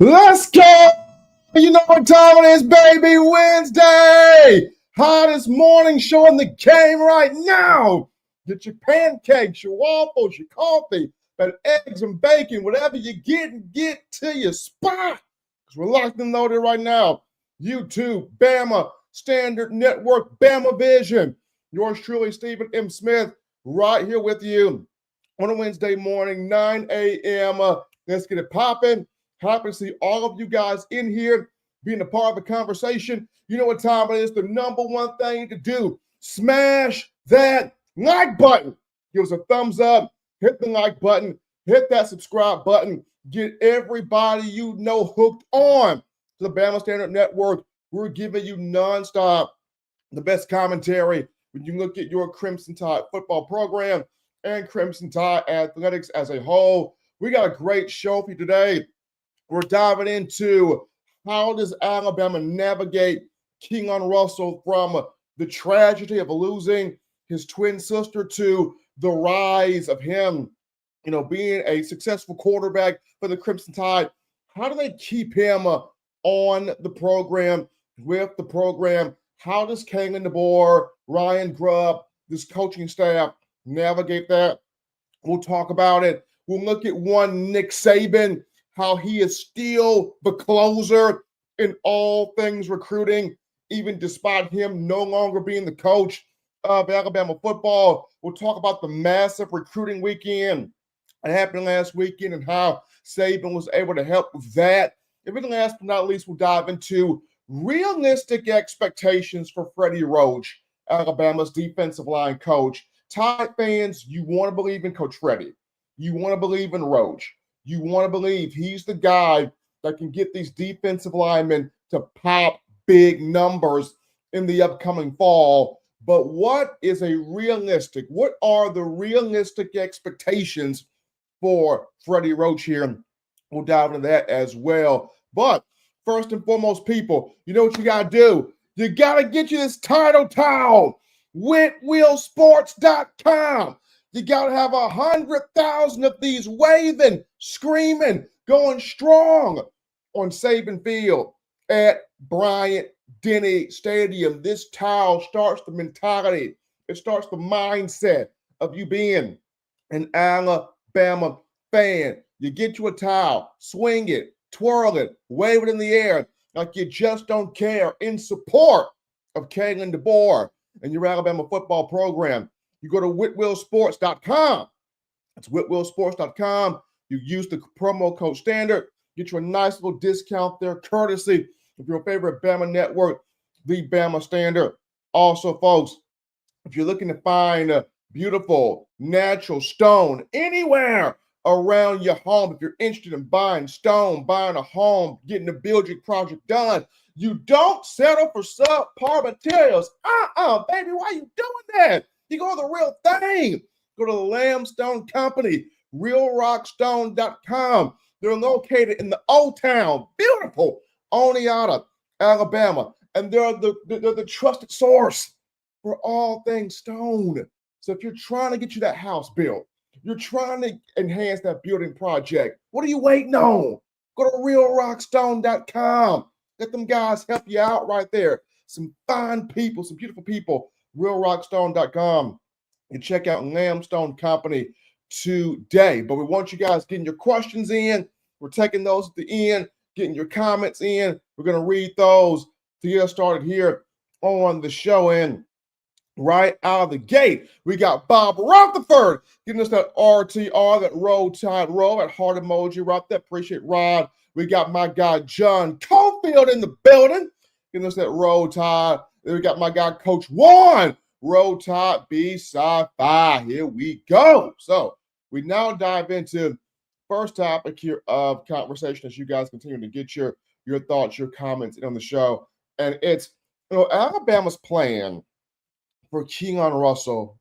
Let's go! You know what time it is, baby? Wednesday! Hottest morning show in the game right now. Get your pancakes, your waffles, your coffee, but eggs and bacon, whatever you get to your spot. Because we're locked and loaded right now. YouTube, Bama, Standard Network, Bama Vision. Yours truly, Stephen M. Smith, right here with you on a Wednesday morning, 9 a.m. Let's get it popping. Happy to see all of you guys in here being a part of the conversation. You know what time it is. The number one thing to do, smash that like button. Give us a thumbs up, hit the like button, hit that subscribe button. Get everybody you know hooked on to the Bama Standard Network. We're giving you nonstop the best commentary when you look at your Crimson Tide football program and Crimson Tide athletics as a whole. We got a great show for you today. We're diving into how does Alabama navigate Keelon Russell from the tragedy of losing his twin sister to the rise of him, being a successful quarterback for the Crimson Tide. How do they keep him on the program, with the program? How does Keelon DeBoer, Ryan Grubb, this coaching staff navigate that? We'll talk about it. We'll look at one Nick Saban, how he is still the closer in all things recruiting, even despite him no longer being the coach of Alabama football. We'll talk about the massive recruiting weekend that happened last weekend and how Saban was able to help with that. And then last but not least, we'll dive into realistic expectations for Freddie Roach, Alabama's defensive line coach. Tide fans, you want to believe in Coach Freddie. You want to believe in Roach. You want to believe he's the guy that can get these defensive linemen to pop big numbers in the upcoming fall. But what are the realistic expectations for Freddie Roach here? We'll dive into that as well. But first and foremost, people, you know what you got to do? You got to get you this title towel. WhitWillSports.com. You got to have 100,000 of these waving, screaming, going strong on Saban Field at Bryant-Denny Stadium. This towel starts the mentality. It starts the mindset of you being an Alabama fan. You get you a towel, swing it, twirl it, wave it in the air like you just don't care, in support of Keelon DeBoer and your Alabama football program. You go to WhitWillSports.com. That's WhitWillSports.com. You use the promo code STANDARD. Get you a nice little discount there, courtesy of your favorite Bama network, the Bama Standard. Also, folks, if you're looking to find a beautiful natural stone anywhere around your home, if you're interested in buying stone, buying a home, getting a building project done, you don't settle for subpar materials. Baby, why are you doing that? You go to the real thing. Go to the Lamstone Company, realrockstone.com. They're located in the Old Town, beautiful Oneonta, Alabama. And they're the trusted source for all things stone. So if you're trying to get you that house built, you're trying to enhance that building project, what are you waiting on? Go to realrockstone.com. Let them guys help you out right there. Some fine people, some beautiful people. realrockstone.com. You check out Lamstone Company today. But we want you guys getting your questions in. We're taking those at the end, getting your comments in. We're going to read those to get us started here on the show. And right out of the gate, we got Bob Rutherford giving us that RTR, that Roll Tide Roll, that heart emoji right there. Appreciate Rod. We got my guy John Cofield in the building giving us that Roll Tide. Then we got my guy Coach Juan, Roll Tide B-Sci-Fi. Here we go. So we now dive into first topic here of conversation as you guys continue to get your thoughts, your comments on the show. And it's, Alabama's plan for Keelon Russell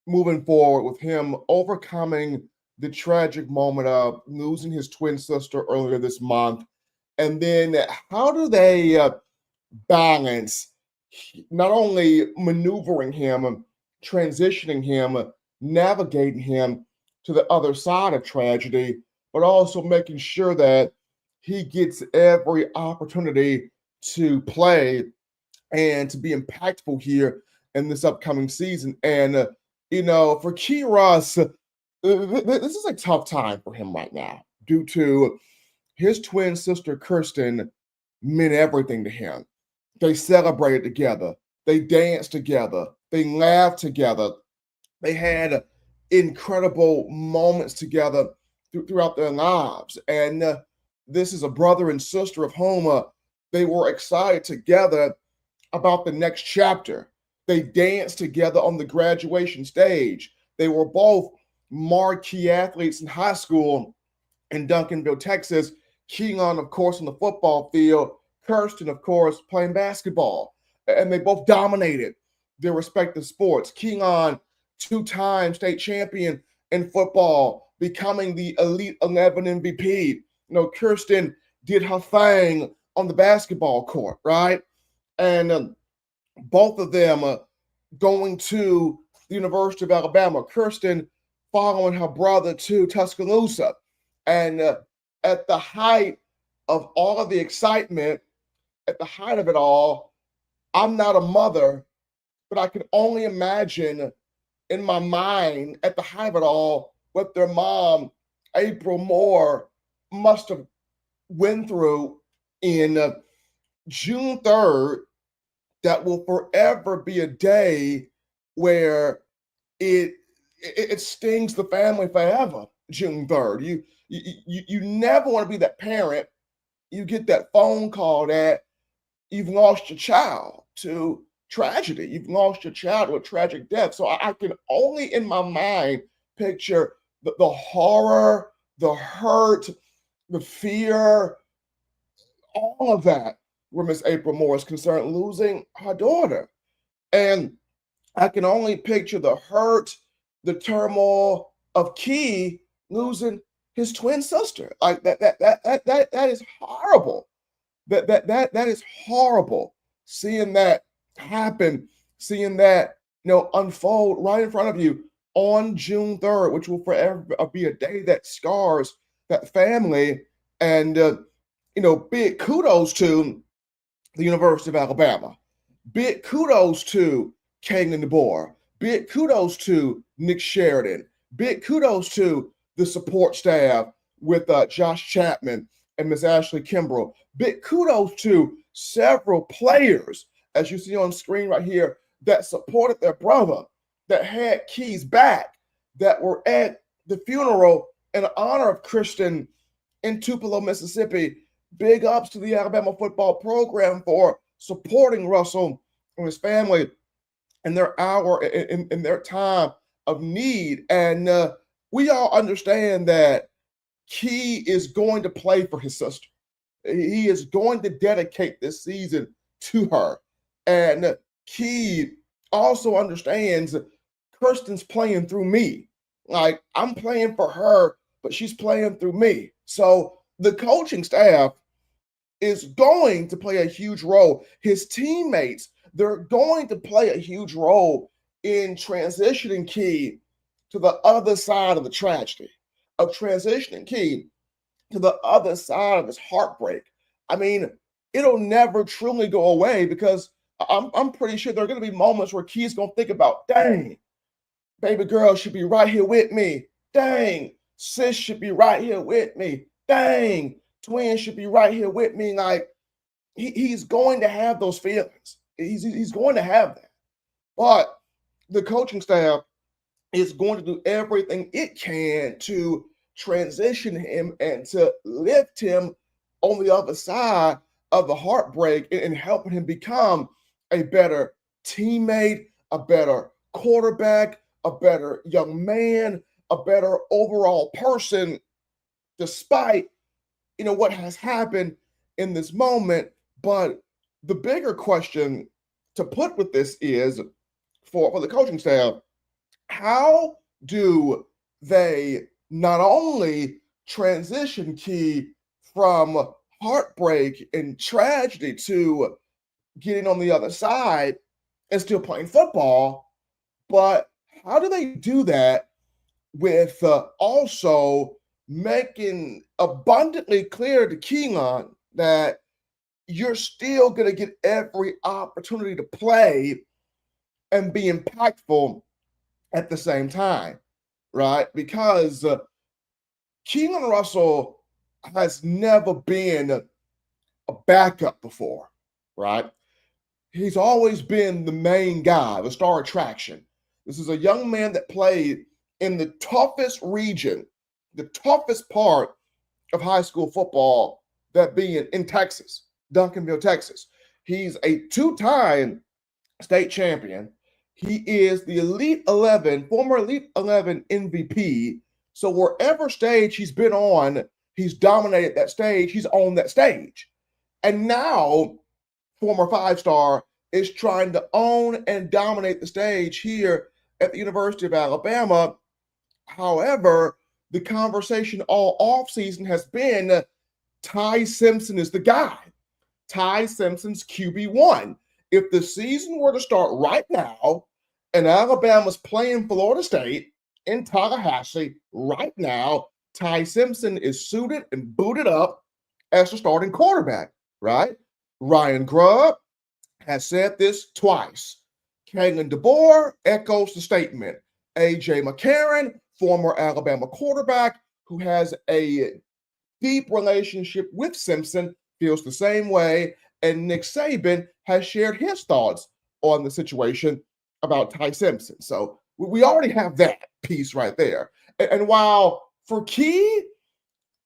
moving forward with him overcoming the tragic moment of losing his twin sister earlier this month. And then how do they balance not only maneuvering him, transitioning him, navigating him to the other side of tragedy, but also making sure that he gets every opportunity to play and to be impactful here in this upcoming season. And, for Key Russ, this is a tough time for him right now due to his twin sister, Kirsten, meant everything to him. They celebrated together, they danced together, they laughed together, they had incredible moments together throughout their lives. And this is a brother and sister of whom they were excited together about the next chapter. They danced together on the graduation stage. They were both marquee athletes in high school in Duncanville, Texas. Keelon, of course, on the football field. Kirsten, of course, playing basketball. And they both dominated their respective sports. Keelon, two-time state champion in football, becoming the Elite 11 MVP. Kirsten did her thing on the basketball court, right? And both of them going to the University of Alabama. Kirsten following her brother to Tuscaloosa. And at the height of all of the excitement, at the height of it all, I'm not a mother, but I can only imagine in my mind at the height of it all what their mom, April Moore, must have went through in June 3rd. That will forever be a day where it stings the family forever. June 3rd. You never want to be that parent. You get that phone call that you've lost your child to tragedy. You've lost your child to a tragic death. So I can only in my mind picture the horror, the hurt, the fear, all of that where Miss April Moore is concerned, losing her daughter. And I can only picture the hurt, the turmoil of Key losing his twin sister. Like that is horrible. That is horrible. Seeing that happen, seeing that unfold right in front of you on June 3rd, which will forever be a day that scars that family. And big kudos to the University of Alabama. Big kudos to Kalen DeBoer. Big kudos to Nick Sheridan. Big kudos to the support staff with Josh Chapman and Miss Ashley Kimbrell. Big kudos to several players, as you see on screen right here, that supported their brother, that had Key's back, that were at the funeral in honor of Christian in Tupelo, Mississippi. Big ups to the Alabama football program for supporting Russell and his family in their hour, in their time of need. And we all understand that Key is going to play for his sister. He is going to dedicate this season to her. And Key also understands Kirsten's playing through me. Like, I'm playing for her, but she's playing through me. So the coaching staff is going to play a huge role. His teammates, they're going to play a huge role in transitioning Key to the other side of the tragedy, of transitioning Key to the other side of his heartbreak. I mean, it'll never truly go away, because I'm pretty sure there are going to be moments where Key's going to think about, dang, baby girl should be right here with me. Dang, sis should be right here with me. Dang, twin should be right here with me. Like, he's going to have those feelings. He's going to have that. But the coaching staff is going to do everything it can to transition him and to lift him on the other side of the heartbreak and helping him become a better teammate, a better quarterback, a better young man, a better overall person, despite what has happened in this moment. But the bigger question to put with this is for the coaching staff, how do they not only transition Key from heartbreak and tragedy to getting on the other side and still playing football, but how do they do that with also making abundantly clear to Keelon that you're still going to get every opportunity to play and be impactful at the same time, right? Because Keelon Russell has never been a backup before, right? He's always been the main guy, the star attraction. This is a young man that played in the toughest region, the toughest part of high school football, that being in Texas, Duncanville, Texas. He's a two-time state champion. He is the Elite 11, former Elite 11 MVP. So wherever stage he's been on, he's dominated that stage. He's on that stage. And now, former five-star is trying to own and dominate the stage here at the University of Alabama. However, the conversation all offseason has been Ty Simpson is the guy. Ty Simpson's QB1. If the season were to start right now and Alabama's playing Florida State in Tallahassee right now, Ty Simpson is suited and booted up as the starting quarterback, right? Ryan Grubb has said this twice. Kalen DeBoer echoes the statement. A.J. McCarron, former Alabama quarterback who has a deep relationship with Simpson, feels the same way. And Nick Saban has shared his thoughts on the situation about Ty Simpson. So we already have that piece right there. And while for Key,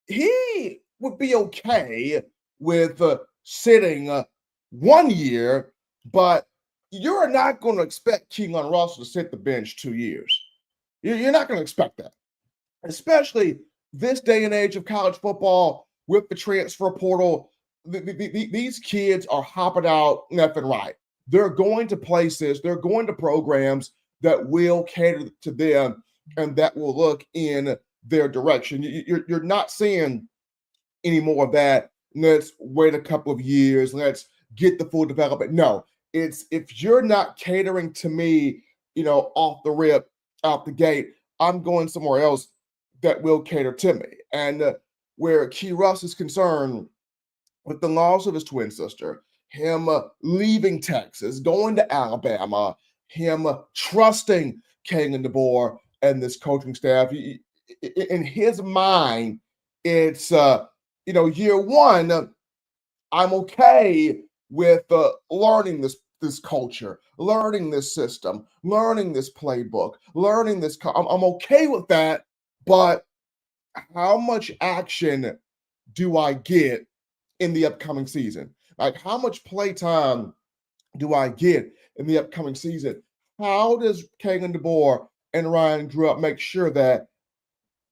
he would be okay with sitting 1 year, but you're not going to expect Keelon Russell to sit the bench 2 years. You're not going to expect that, especially this day and age of college football with the transfer portal. These kids are hopping out left and right. They're going to places, they're going to programs that will cater to them and that will look in their direction. You're not seeing any more of that. Let's wait a couple of years. Let's get the full development. No, it's if you're not catering to me, off the rip, out the gate, I'm going somewhere else that will cater to me. And where Key Russ is concerned with the loss of his twin sister, him leaving Texas, going to Alabama, him trusting Kalen DeBoer and this coaching staff, in his mind, it's, year one, I'm okay with learning this culture, learning this system, learning this playbook, learning this. I'm okay with that, but how much action do I get in the upcoming season? Like, how much play time do I get in the upcoming season? How does Kalen DeBoer and Ryan Grubb make sure that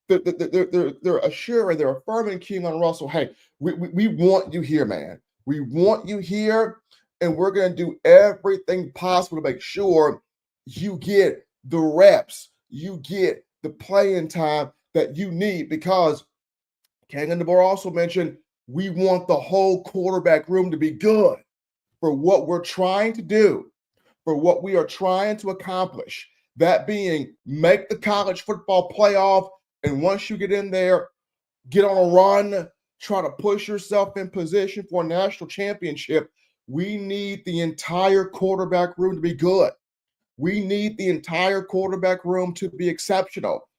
they're assuring, they're affirming Keelon Russell, hey, we want you here, man. We want you here, and we're going to do everything possible to make sure you get the reps, you get the playing time that you need, because Kalen DeBoer also mentioned we want the whole quarterback room to be good for what we're trying to do, for what we are trying to accomplish. That being, make the college football playoff, and once you get in there, get on a run, try to push yourself in position for a national championship. We need the entire quarterback room to be good. We need the entire quarterback room to be exceptional.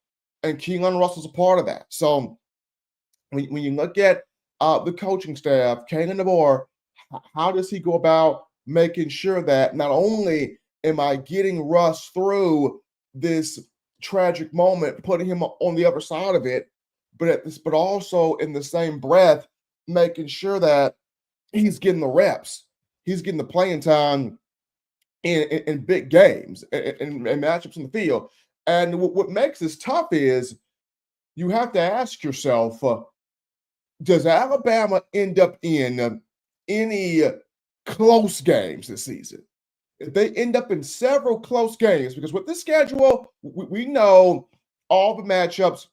And Keelon Russell's a part of that. So when you look at the coaching staff, Kalen DeBoer, how does he go about making sure that not only am I getting Russ through this tragic moment, putting him on the other side of it, but also in the same breath, making sure that he's getting the reps, he's getting the playing time in big games and matchups in the field. And what makes this tough is you have to ask yourself, does Alabama end up in any close games this season? If they end up in several close games, because with this schedule, we know all the matchups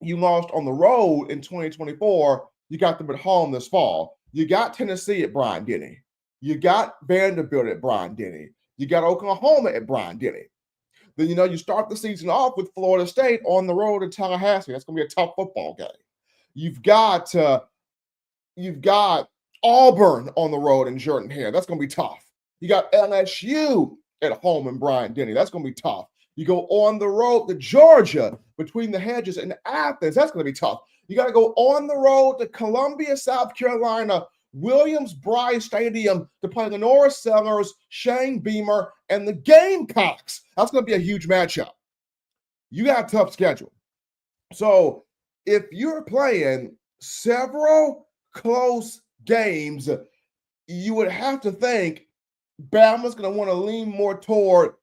you lost on the road in 2024, you got them at home this fall. You got Tennessee at Bryant-Denny. You got Vanderbilt at Bryant-Denny. You got Oklahoma at Bryant-Denny. Then, you start the season off with Florida State on the road in Tallahassee. That's going to be a tough football game. You've got Auburn on the road in Jordan-Hare. That's going to be tough. You got LSU at home in Bryant-Denny. That's going to be tough. You go on the road to Georgia between the hedges and Athens. That's going to be tough. You got to go on the road to Columbia, South Carolina, Williams-Brice Stadium to play the Norris Sellers, Shane Beamer, and the Gamecocks. That's going to be a huge matchup. You got a tough schedule. So if you're playing several close games, you would have to think Bama's going to want to lean more toward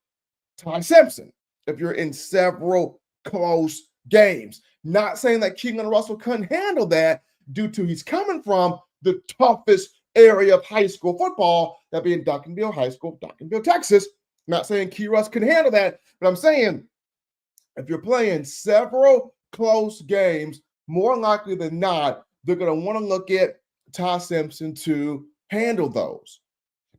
Ty Simpson if you're in several close games. Not saying that Keelon Russell couldn't handle that due to he's coming from the toughest area of high school football, that being Duncanville High School, Duncanville, Texas. Not saying Key Russ can handle that, but I'm saying if you're playing several close games, more likely than not, they're going to want to look at Ty Simpson to handle those.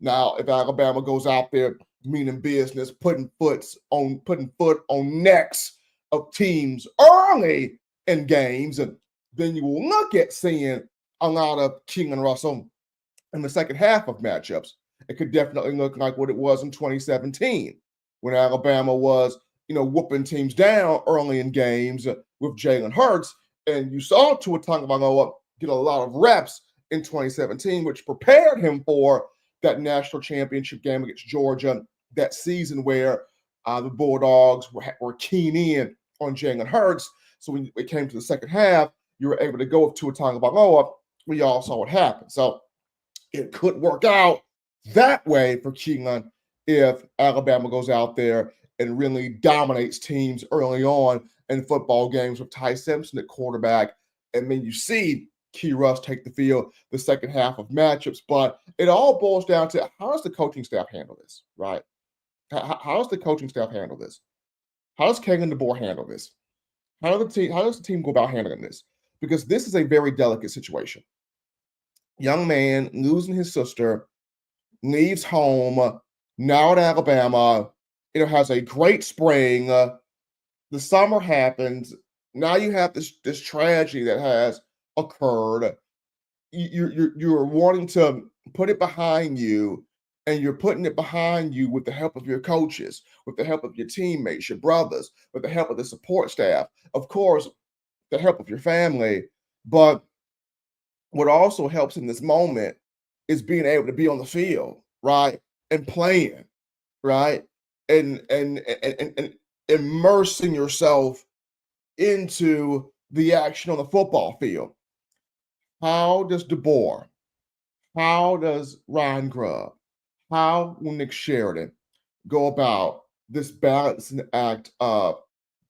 Now, if Alabama goes out there meaning business, putting foot on necks of teams early in games, and then you will look at seeing a lot of Keelon Russell in the second half of matchups. It could definitely look like what it was in 2017 when Alabama was, whooping teams down early in games with Jalen Hurts. And you saw Tua Tagovailoa get a lot of reps in 2017, which prepared him for that national championship game against Georgia that season where the Bulldogs were keen in on Jalen Hurts. So when it came to the second half, you were able to go with Tua Tagovailoa. We all saw what happened. So it could work out that way for Keelon if Alabama goes out there and really dominates teams early on in football games with Ty Simpson at quarterback. And then you see Key Russ take the field the second half of matchups. But it all boils down to, how does the coaching staff handle this, right? How does the coaching staff handle this? How does Kalen DeBoer handle this? How does the team go about handling this? Because this is a very delicate situation. Young man losing his sister, leaves home, now at Alabama, has a great spring. The summer happens. Now you have this tragedy that has occurred. You're wanting to put it behind you, and you're putting it behind you with the help of your coaches, with the help of your teammates, your brothers, with the help of the support staff, of course, the help of your family. But what also helps in this moment is being able to be on the field, right, and playing, right, and immersing yourself into the action on the football field. How does DeBoer, how does Ryan Grubb, how will Nick Sheridan go about this balancing act of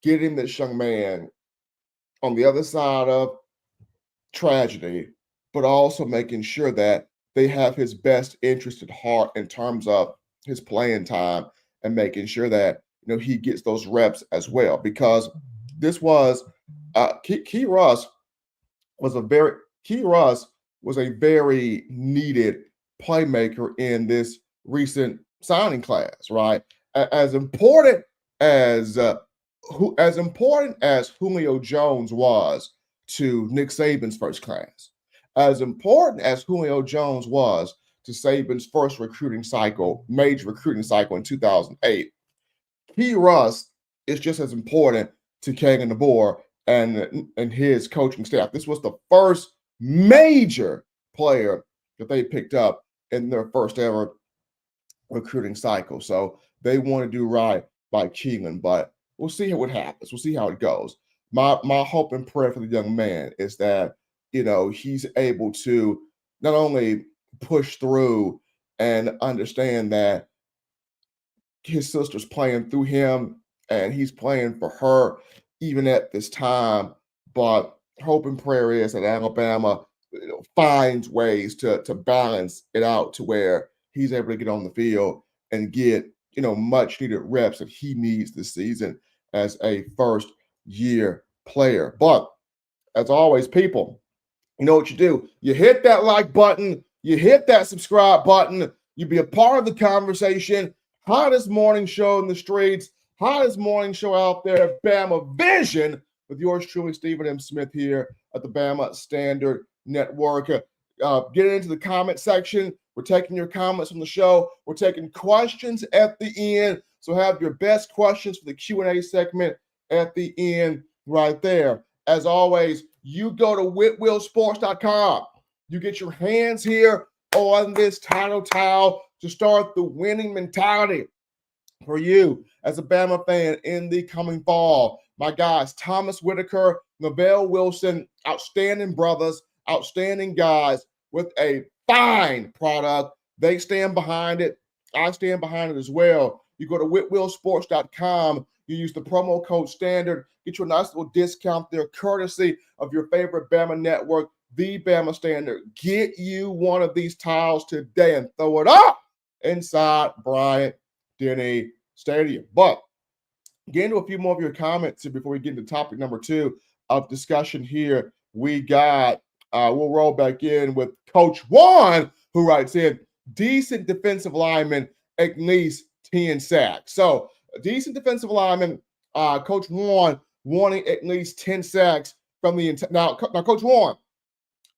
getting this young man on the other side of tragedy, but also making sure that they have his best interest at heart in terms of his playing time, and making sure that he gets those reps as well? Because this was Key Russ was a very needed playmaker in this recent signing class, right? As important as Julio Jones was to Nick Saban's first class, as important as Julio Jones was to Saban's first major recruiting cycle in 2008, Key Russ is just as important to Kalen DeBoer and his coaching staff. This was the first major player that they picked up in their first ever recruiting cycle. So they want to do right by Keelon, but we'll see what happens. We'll see how it goes. My hope and prayer for the young man is that, he's able to not only push through and understand that his sister's playing through him and he's playing for her even at this time, but hope and prayer is that Alabama finds ways to balance it out to where he's able to get on the field and get much needed reps that he needs this season as a first year player. But as always, people, you know what you do. You hit that like button, you hit that subscribe button, you be a part of the conversation. Hottest morning show in the streets, hottest morning show out there, Bama Vision, with yours truly, Stephen M. Smith here at the Bama Standard Network. Getting into the comment section. We're taking your comments from the show. We're taking questions at the end. So have your best questions for the Q&A segment at the end right there. As always, you go to whitwillsports.com. You get your hands here on this title towel to start the winning mentality for you as a Bama fan in the coming fall. My guys, Thomas Whitaker, Lavelle Wilson, outstanding brothers, outstanding guys with a fine product. They stand behind it. I stand behind it as well. You go to whitwillsports.com. You use the promo code STANDARD. Get you a nice little discount there, courtesy of your favorite Bama network, the Bama Standard. Get you one of these tiles today and throw it up inside Bryant-Denny Stadium. But get into a few more of your comments here before we get into topic number 2 of discussion here. We got, we'll roll back in with Coach Juan, who writes in, decent defensive lineman, at least 10 sacks. So, decent defensive lineman, Coach Juan wanting at least 10 sacks from the now, Coach Juan,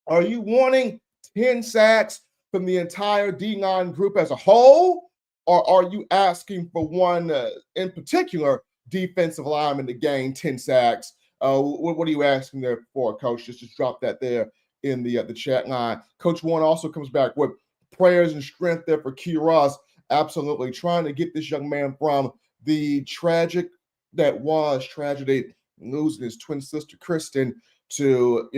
are you wanting 10 sacks from the entire D9 group as a whole, or are you asking for one in particular defensive lineman to gain 10 sacks? What are you asking there for, Coach? Just drop that there in the chat line. Coach Juan also comes back with prayers and strength there for Keelon Russell. Absolutely trying to get this young man from the tragedy, losing his twin sister Kristen, to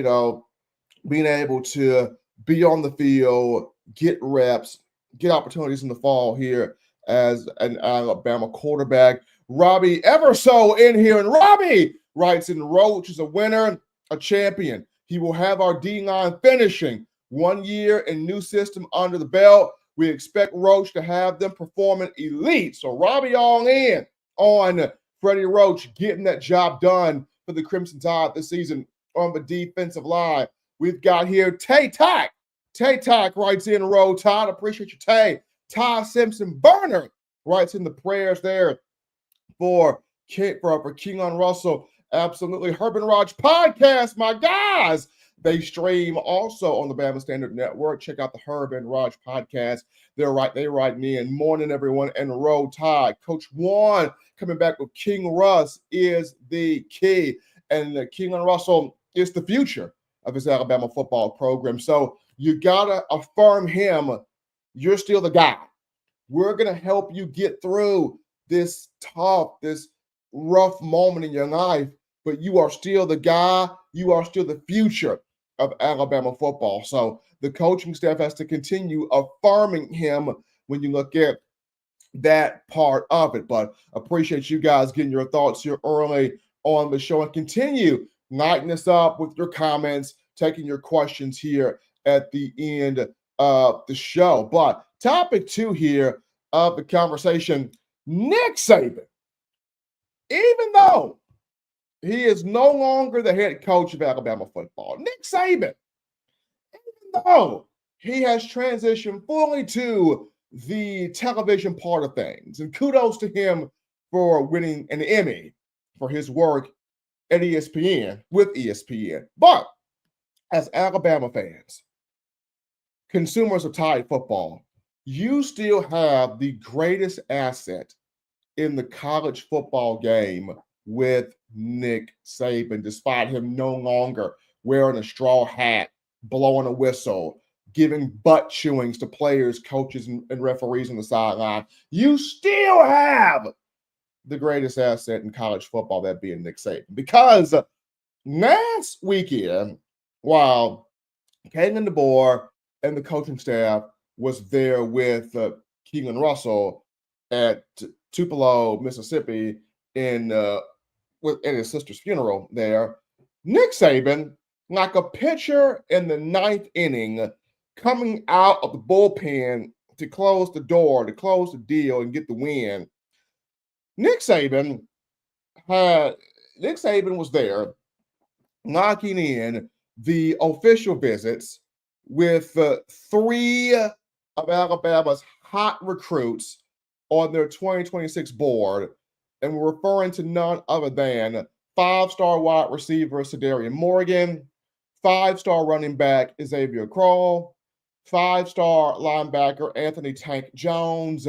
being able to be on the field, get reps, get opportunities in the fall here as an Alabama quarterback. Robbie Everso in here, and Robbie writes in, Roach is a winner, a champion. He will have our D9 finishing 1 year and new system under the belt. We expect Roach to have them performing elite. So Robbie all in on Freddie Roach getting that job done for the Crimson Tide this season on the defensive line. We've got here Tay Tack. Tay Tack writes in, Roll Tide. Appreciate you, Tay. Ty Simpson Burner writes in the prayers there for Keelon Russell. Absolutely. Herb and Raj podcast, my guys. They stream also on the Bama Standard Network. Check out the Herb and Raj podcast. They write me in. Morning, everyone, and Roll Tide. Coach Juan coming back with King Russ is the key. And Keelon Russell is the future of his Alabama football program. So you got to affirm him. You're still the guy. We're going to help you get through this tough, this rough moment in your life, but you are still the guy. You are still the future of Alabama football. So the coaching staff has to continue affirming him when you look at that part of it. But appreciate you guys getting your thoughts here early on the show, and continue lighting us up with your comments, taking your questions here at the end of the show. But topic 2 here of the conversation, Nick Saban, even though he is no longer the head coach of Alabama football, Nick Saban, even though he has transitioned fully to the television part of things, and kudos to him for winning an Emmy for his work at ESPN, with ESPN. But as Alabama fans, consumers of Tide football, you still have the greatest asset in the college football game with Nick Saban, despite him no longer wearing a straw hat, blowing a whistle, giving butt chewings to players, coaches, and referees on the sideline. You still have the greatest asset in college football, that being Nick Saban. Because last weekend, while Kalen DeBoer and the coaching staff was there with Keelon Russell at Tupelo, Mississippi, at his sister's funeral there, Nick Saban, like a pitcher in the 9th inning, coming out of the bullpen to close the door, to close the deal and get the win. Nick Saban was there knocking in the official visits with 3 of Alabama's hot recruits on their 2026 board, And we're referring to none other than five-star wide receiver Sedarian Morgan, five-star running back Xavier Crowell, five-star linebacker Anthony Tank Jones.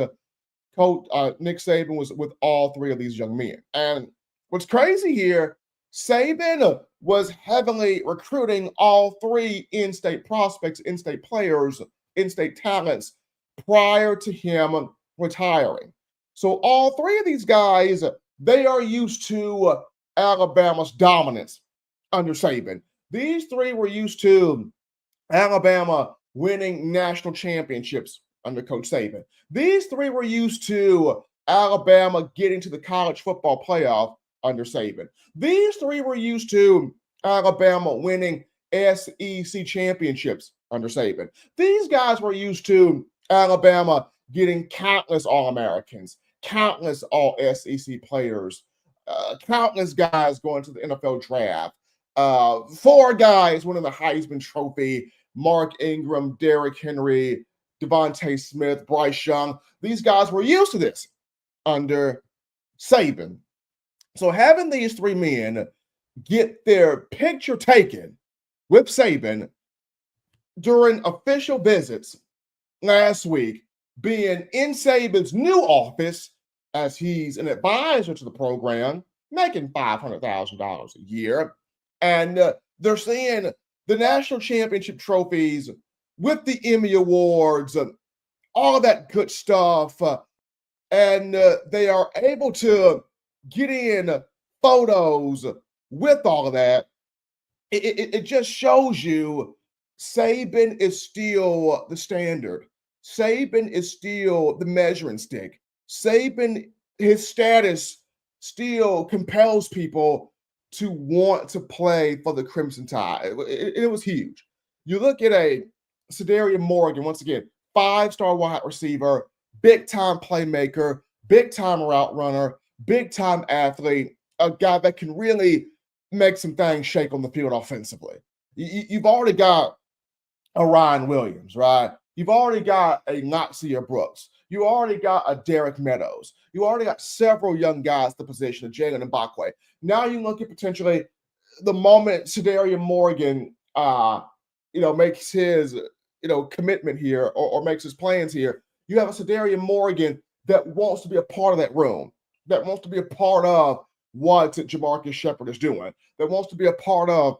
Coach Nick Saban was with all three of these young men. And what's crazy here, Saban was heavily recruiting all three in-state prospects, in-state players, in-state talents prior to him retiring. So all three of these guys, they are used to Alabama's dominance under Saban. These three were used to Alabama winning national championships under Coach Saban. These three were used to Alabama getting to the college football playoff under Saban. These three were used to Alabama winning SEC championships under Saban. These guys were used to Alabama getting countless All-Americans, countless All-SEC players, countless guys going to the NFL draft, four guys winning the Heisman Trophy, Mark Ingram, Derrick Henry, Devontae Smith, Bryce Young. These guys were used to this under Saban. So having these three men get their picture taken with Saban during official visits last week, being in Saban's new office as he's an advisor to the program, making $500,000 a year, and they're seeing the national championship trophies with the Emmy Awards, all of that good stuff, and they are able to get in photos with all of that. It just shows you Saban is still the standard. Saban is still the measuring stick. Saban, his status still compels people to want to play for the Crimson Tide. It was huge. You look at a Sedarian Morgan, once again, five-star wide receiver, big-time playmaker, big-time route runner, big-time athlete, a guy that can really make some things shake on the field offensively. You've already got a Ryan Williams, right? You've already got a Natsir Brooks. You already got a Derek Meadows. You already got several young guys at the position of Jalen Mbakwe. Now you look at potentially the moment Sedarian Morgan, makes his, commitment here or makes his plans here. You have a Sedarian Morgan that wants to be a part of that room, that wants to be a part of what Jamarcus Shepard is doing, that wants to be a part of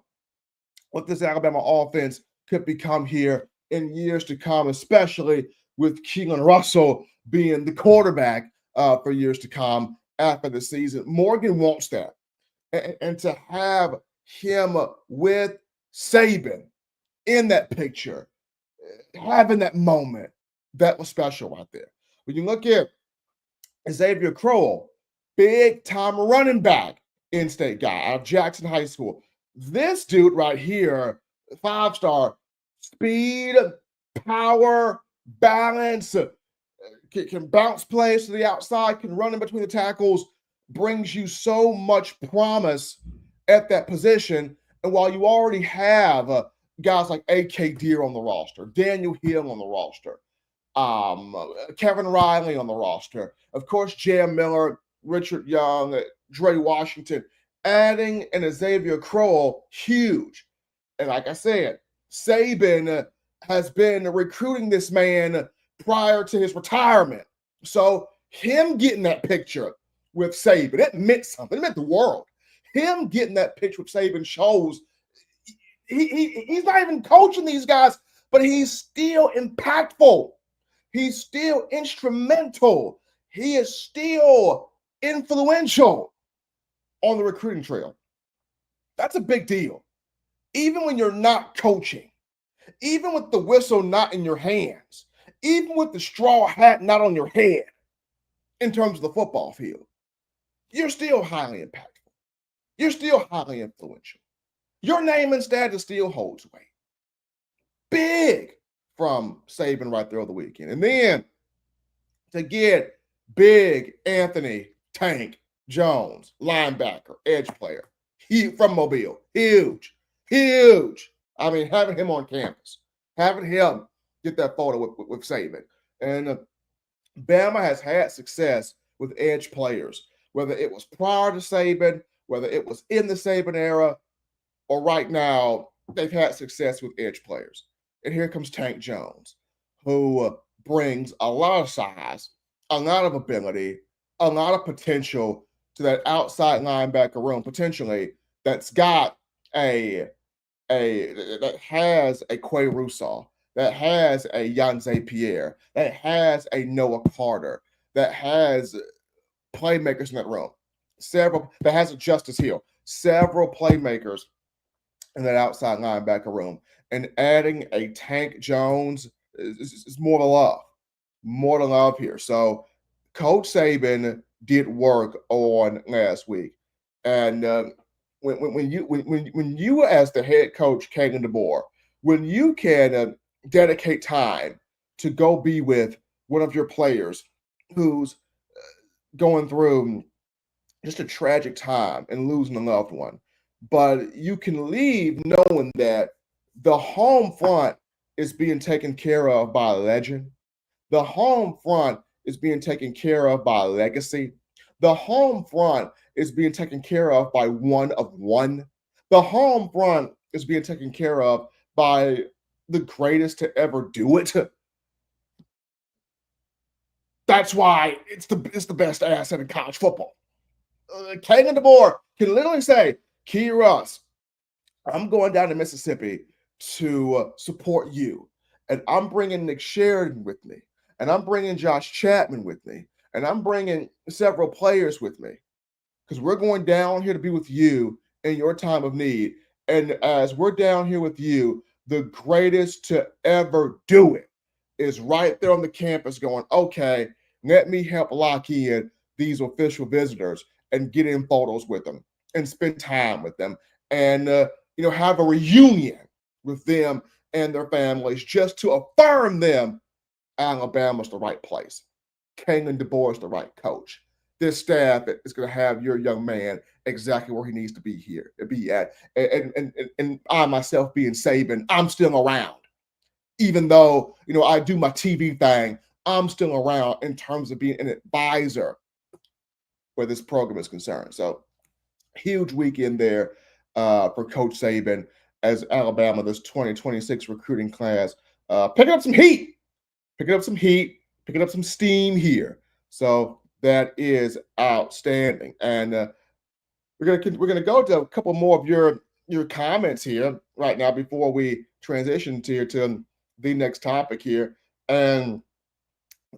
what this Alabama offense could become here in years to come, especially with Keelon Russell being the quarterback for years to come after the season. Morgan wants that. And to have him with Saban in that picture, having that moment, that was special right there. When you look at Xavier Crowell, big-time running back, in-state guy out of Jackson High School. This dude right here, five-star, speed, power, balance, can bounce plays to the outside, can run in between the tackles, brings you so much promise at that position. And while you already have guys like A.K. Deere on the roster, Daniel Hill on the roster, Kevin Riley on the roster, of course, Jam Miller, Richard Young, Dre Washington, adding an Xavier Crowell, huge. And like I said, Saban has been recruiting this man prior to his retirement. So him getting that picture with Saban, it meant something. It meant the world. Him getting that picture with Saban shows he's not even coaching these guys, but he's still impactful. He's still instrumental. He is still influential on the recruiting trail. That's a big deal. Even when you're not coaching, even with the whistle not in your hands, even with the straw hat not on your head in terms of the football field, you're still highly impactful. You're still highly influential. Your name and status still holds weight. Big from Saban right there on the weekend. And then to get big Anthony Tank Jones, linebacker, edge player, from Mobile, huge. I mean, having him on campus, having him get that photo with Saban. And Bama has had success with edge players. whether it was prior to Saban, whether it was in the Saban era, or right now, they've had success with edge players. And here comes Tank Jones, who brings a lot of size, a lot of ability, a lot of potential to that outside linebacker room, potentially that's got that has a Quay Russaw, that has a Yanze Pierre, that has a Noah Carter, that has playmakers in that room. Several that has a Justice Hill, several playmakers in that outside linebacker room. And adding a Tank Jones is more to love. More to love here. So Coach Saban did work on last week. And when you as the head coach, Kalen DeBoer, when you can dedicate time to go be with one of your players who's going through just a tragic time and losing a loved one, but you can leave knowing that the home front is being taken care of by a legend. The home front is being taken care of by a legacy. The home front is being taken care of by one of one. The home front is being taken care of by the greatest to ever do it. That's why it's the best asset in college football. Kalen DeBoer can literally say, Key Russ, I'm going down to Mississippi to support you. And I'm bringing Nick Sheridan with me. And I'm bringing Josh Chapman with me. And I'm bringing several players with me. Because we're going down here to be with you in your time of need. And as we're down here with you, the greatest to ever do it is right there on the campus going, okay, let me help lock in these official visitors and get in photos with them and spend time with them and have a reunion with them and their families just to affirm them Alabama's the right place. Kalen DeBoer is the right coach. This staff is going to have your young man exactly where he needs to be at. And I myself being Saban, I'm still around. Even though, I do my TV thing, I'm still around in terms of being an advisor where this program is concerned. So huge weekend there for Coach Saban as Alabama, this 2026 recruiting class, picking up some heat, picking up some steam here. So that is outstanding. And we're gonna go to a couple more of your comments here right now before we transition to the next topic here. And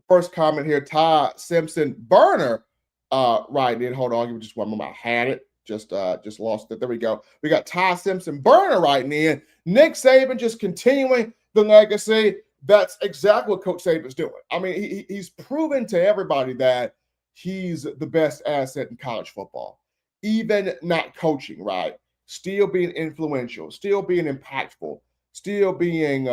first comment here, Ty Simpson Burner right in. Hold on, give me just one moment. I had it. Just lost it. There we go. We got Ty Simpson Burner writing in. Nick Saban just continuing the legacy. That's exactly what Coach Saban's doing. I mean, he's proven to everybody that he's the best asset in college football. Even not coaching, right? Still being influential, still being impactful, still being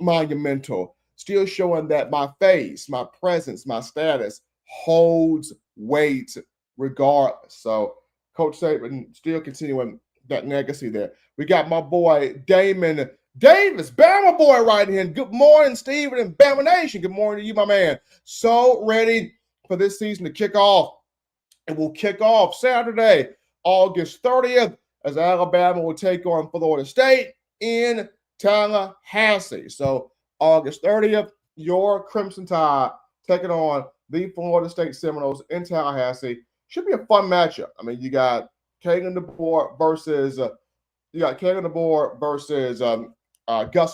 monumental, still showing that my face, my presence, my status holds weight regardless. So Coach Saban still continuing that legacy there. We got my boy Damon Davis, Bama boy right here. Good morning, Steven and Bama Nation. Good morning to you, my man. So ready for this season to kick off. It will kick off Saturday, August 30th, as Alabama will take on Florida State in Tallahassee. So August 30th, your Crimson Tide taking on the Florida State Seminoles in Tallahassee. Should be a fun matchup. I mean, you got Kalen DeBoer versus Gus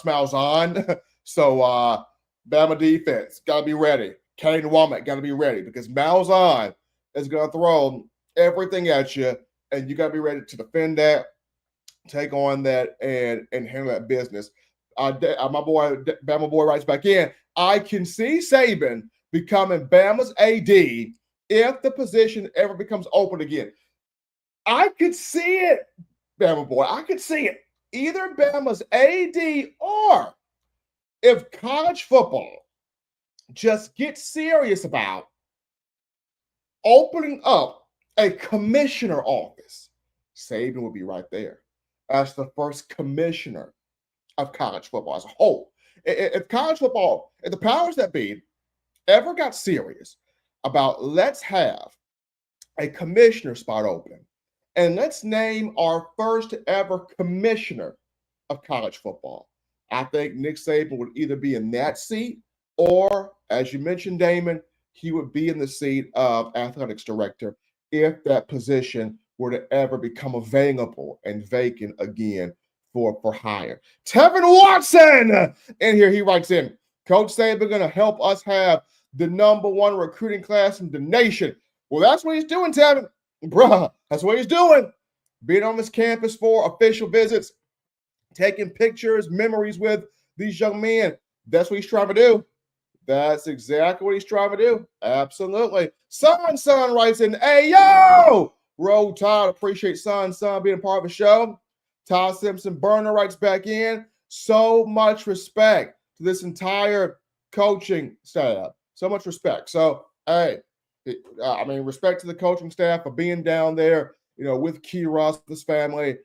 Malzahn. So Bama defense got to be ready. Kane Womack got to be ready because Malzahn is going to throw everything at you, and you got to be ready to defend that, take on that, and handle that business. My boy, Bama boy writes back in, I can see Saban becoming Bama's AD if the position ever becomes open again. I could see it, Bama boy. I could see it. Either Bama's AD or if college football just gets serious about opening up a commissioner office, Saban will be right there as the first commissioner of college football as a whole. If college football, if the powers that be ever got serious about let's have a commissioner spot open. And let's name our first ever commissioner of college football. I think Nick Saban would either be in that seat or, as you mentioned, Damon, he would be in the seat of athletics director if that position were to ever become available and vacant again for hire. Tevin Watson in here, he writes in, Coach Saban going to help us have the #1 recruiting class in the nation. Well, that's what he's doing, Tevin. Bruh, that's what he's doing. Being on this campus for official visits, taking pictures, memories with these young men. That's what he's trying to do. That's exactly what he's trying to do. Absolutely. Son writes in, hey, yo! Roll Tide, appreciate Son being part of the show. Todd Simpson Burner writes back in, so much respect to this entire coaching staff. So much respect. So, hey, respect to the coaching staff for being down there, with Keelon Russell, his family,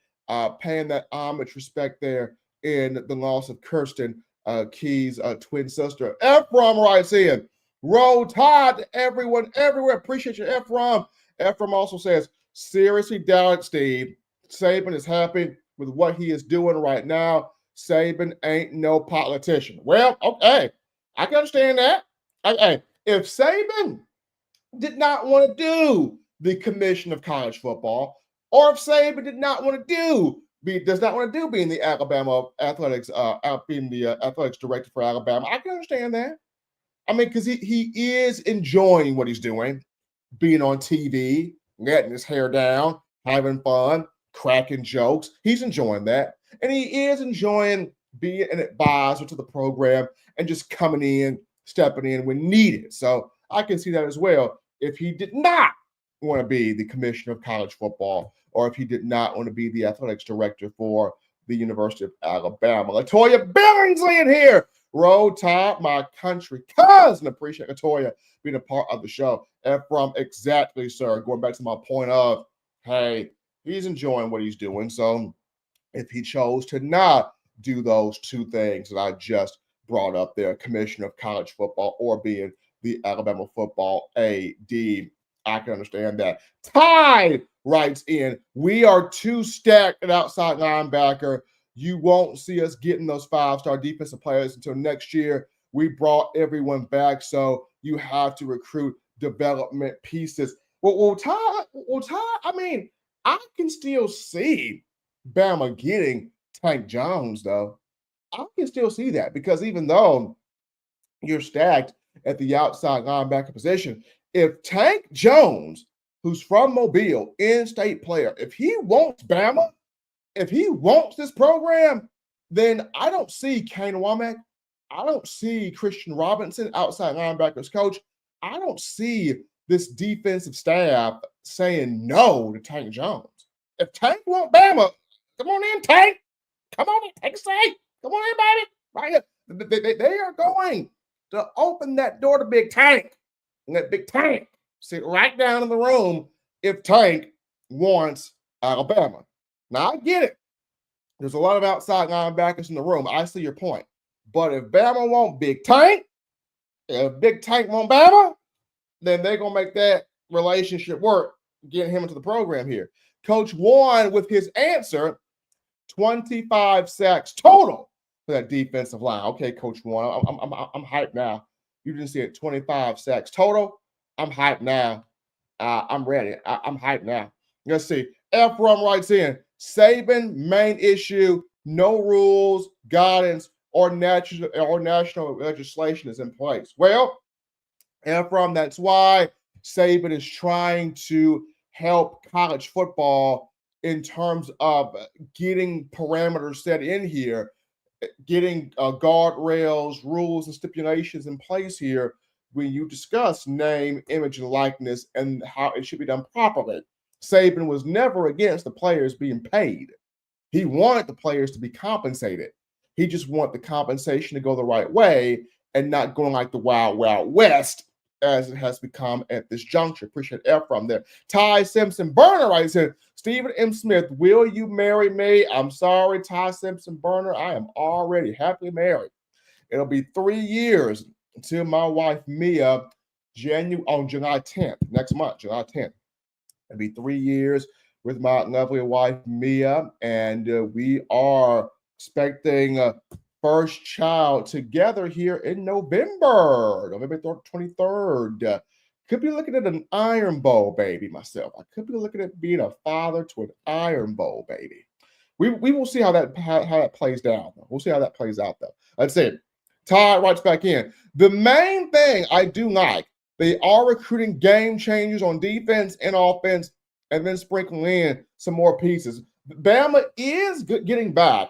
paying that homage, respect there in the loss of Kirsten Key's twin sister. Ephraim writes in, roll tide to everyone everywhere. Appreciate you, Ephraim. Ephraim also says, seriously doubt it, Steve. Saban is happy with what he is doing right now. Saban ain't no politician. Well, okay, I can understand that. Okay, if Saban did not want to do the commission of college football, or if Saban did not want to does not want to do being the Alabama athletics, being the athletics director for Alabama, I can understand that. I mean, because he is enjoying what he's doing, being on TV, getting his hair down, having fun, cracking jokes. He's enjoying that. And he is enjoying being an advisor to the program and just coming in, stepping in when needed. So I can see that as well. If he did not want to be the commissioner of college football, or if he did not want to be the athletics director for the University of Alabama. Latoya Billingsley in here. Roll Tide, my country cousin. Appreciate Latoya being a part of the show. Ephraim, exactly, sir. Going back to my point of, hey, he's enjoying what he's doing. So if he chose to not do those two things that I just brought up there, commissioner of college football or being the Alabama football AD, I can understand that. Ty writes in, we are too stacked at outside linebacker. You won't see us getting those 5-star defensive players until next year. We brought everyone back, so you have to recruit development pieces. Well, Ty, I mean, I can still see Bama getting Tank Jones, though. I can still see that because even though you're stacked at the outside linebacker position, if Tank Jones, who's from Mobile, in-state player, if he wants Bama, if he wants this program, then I don't see Kane Womack. I don't see Christian Robinson, outside linebackers coach. I don't see this defensive staff saying no to Tank Jones. If Tank want Bama, come on in, Tank. Come on in, take a seat. Come on in, baby. Right here. They are going to open that door to Big Tank. And let Big Tank sit right down in the room if Tank wants Alabama. Now, I get it. There's a lot of outside linebackers in the room. I see your point. But if Bama want Big Tank, if Big Tank want Bama, then they're going to make that relationship work, getting him into the program here. Coach Warren, with his answer, 25 sacks total for that defensive line. Okay, Coach Warren, I'm hyped now. You didn't see it, 25 sacks total. I'm hyped now. I'm ready. I'm hyped now. Let's see. Ephraim writes in, Saban, main issue, no rules, guidance, or national legislation is in place. Well, Ephraim, that's why Saban is trying to help college football in terms of getting parameters set in here, getting guardrails, rules, and stipulations in place here when you discuss name, image, and likeness and how it should be done properly. Saban was never against the players being paid. He wanted the players to be compensated. He just wanted the compensation to go the right way and not going like the Wild Wild West as it has become at this juncture. Appreciate Ephraim there. Ty Simpson Burner writes in, Stephen M. Smith, will you marry me? I'm sorry, Ty Simpson Burner. I am already happily married. It'll be 3 years until my wife Mia on July 10th, next month, July 10th. It'll be 3 years with my lovely wife, Mia, and we are expecting a first child together here in November 23rd. Could be looking at an Iron Bowl baby myself. I could be looking at being a father to an Iron Bowl baby. We will see how that plays down. We'll see how that plays out, though. That's it. Todd writes back in. The main thing I do like, they are recruiting game changers on defense and offense, and then sprinkling in some more pieces. Bama is getting back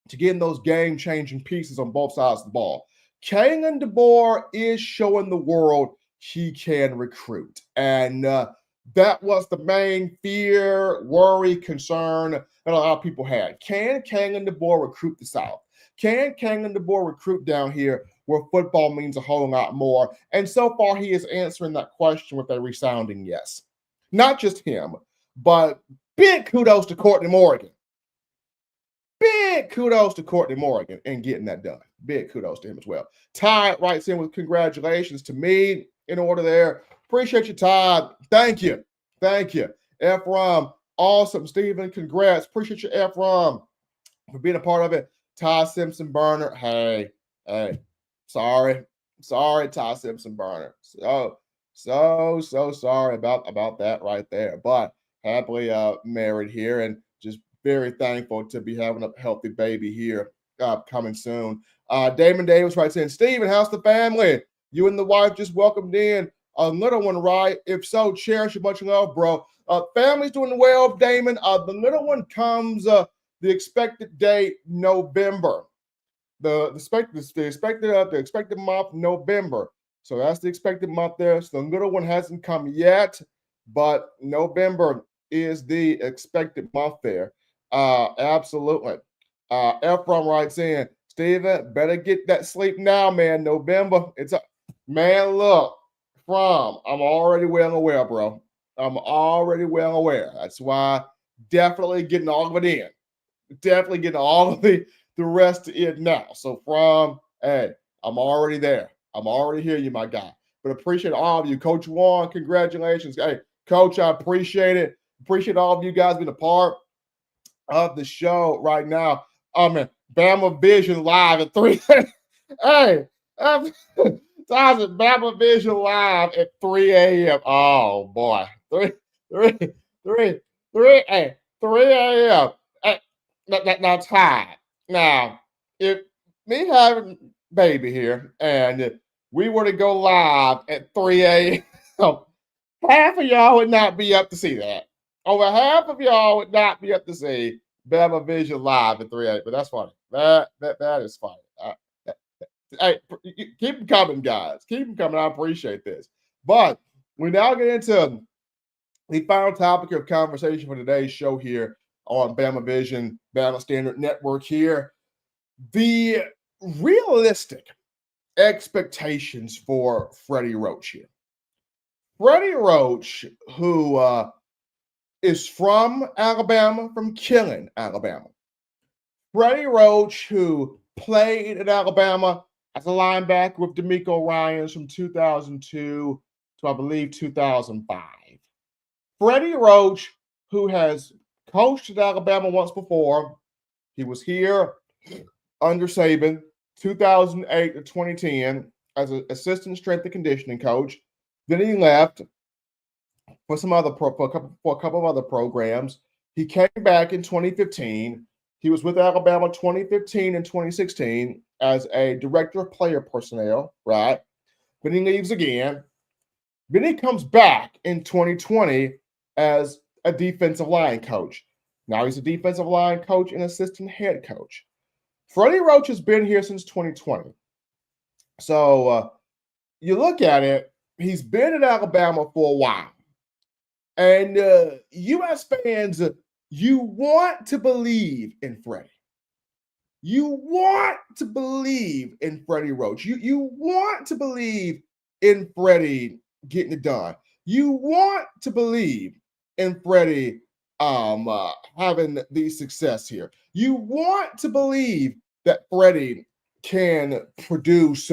to getting those game-changing pieces on both sides of the ball. Kalen DeBoer is showing the world he can recruit. And that was the main fear, worry, concern that a lot of people had. Can Kalen DeBoer recruit the South? Can Kalen DeBoer recruit down here where football means a whole lot more? And so far, he is answering that question with a resounding yes. Not just him, but big kudos to Courtney Morgan. Big kudos to Courtney Morgan in getting that done. Big kudos to him as well. Todd writes in with congratulations to me in order there. Appreciate you, Todd. Thank you. Thank you. Ephraim, awesome. Stephen, congrats. Appreciate you, Ephraim, for being a part of it. Ty Simpson Burner. Hey. Sorry, Ty Simpson Burner. So sorry about that right there. But happily married here and just very thankful to be having a healthy baby here coming soon. Damon Davis writes in, Steven, how's the family? You and the wife just welcomed in a little one, right? If so, cherish it. Much love, bro. Family's doing well, Damon. The little one comes the expected date, November. The expected month, November. So that's the expected month there. So the little one hasn't come yet, but November is the expected month there. Absolutely. Ephraim writes in, Steven, better get that sleep now, man. November. Man, look, I'm already well aware, bro. I'm already well aware. That's why definitely getting all of it in. Definitely getting all of the rest of it now. So hey, I'm already there. I'm already here, you, my guy. But appreciate all of you. Coach Juan, congratulations. Hey, Coach, I appreciate it. Appreciate all of you guys being a part of the show right now. Bama Vision live at 3. Hey, times at Bama Vision live at 3 a.m. Oh boy, 3 a.m. Hey, now, Ty. Now, if me having baby here and we were to go live at 3 a.m., half of y'all would not be up to see that. Over half of y'all would not be up to see Bama Vision live at 3 a.m. But that's funny. That is funny. Hey, keep them coming, guys. Keep them coming. I appreciate this. But we now get into the final topic of conversation for today's show here on Bama Vision, Bama Standard Network here. The realistic expectations for Freddie Roach here. Freddie Roach, who is from Alabama, from Keelon, Alabama. Freddie Roach, who played at Alabama as a linebacker with DeMeco Ryans from 2002 to, I believe, 2005. Freddie Roach, who has coached at Alabama once before. He was here under Saban, 2008 to 2010, as an assistant strength and conditioning coach. Then he left for a couple of other programs. He came back in 2015. He was with Alabama 2015 and 2016 as a director of player personnel, right? Then he leaves again. Then he comes back in 2020 as a defensive line coach. Now he's a defensive line coach and assistant head coach. Freddie Roach has been here since 2020. So you look at it, he's been at Alabama for a while. And U.S. fans, you want to believe in Freddie. You want to believe in Freddie Roach. You want to believe in Freddie getting it done. You want to believe in Freddie having the success here. You want to believe that Freddie can produce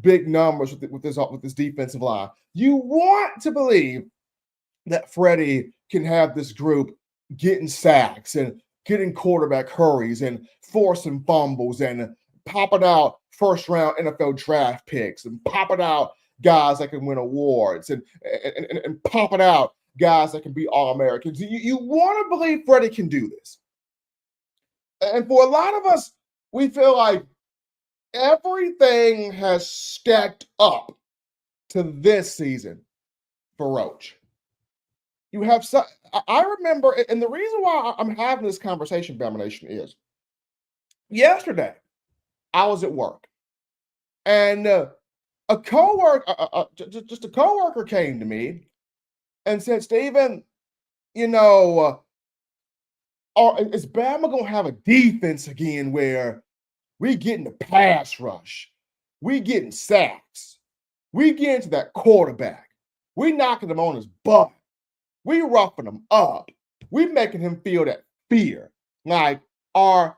big numbers with this defensive line. You want to believe that Freddie can have this group getting sacks and getting quarterback hurries and forcing fumbles and popping out first round NFL draft picks and popping out guys that can win awards and popping out guys that can be All-Americans. You want to believe Freddie can do this. And for a lot of us, we feel like everything has stacked up to this season for Roach. You have some, I remember, and the reason why I'm having this conversation, Bama Nation, is yesterday I was at work and a coworker, just a coworker came to me and said, Steven, you know, is Bama going to have a defense again where we get in the pass rush, we getting sacks, we get into that quarterback, we knocking him on his butt, we roughing him up, we making him feel that fear? Like, are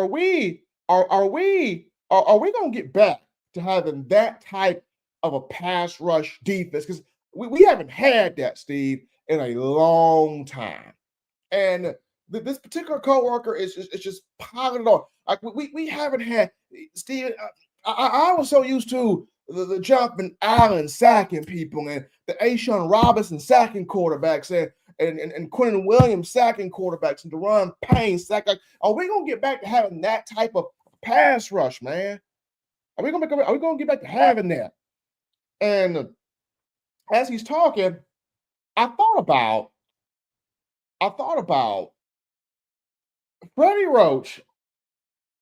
we gonna get back to having that type of a pass rush defense? Because we haven't had that, Steve, in a long time. And this particular coworker is just piling it on. Like we haven't had, Steve. I was so used to the Jonathan Allen sacking people and the Ashawn Robinson sacking quarterbacks and Quentin Williams sacking quarterbacks and Deron Payne sack. Like, are we gonna get back to having that type of pass rush, man? Are we gonna get back to having that? And as he's talking, I thought about Freddie Roach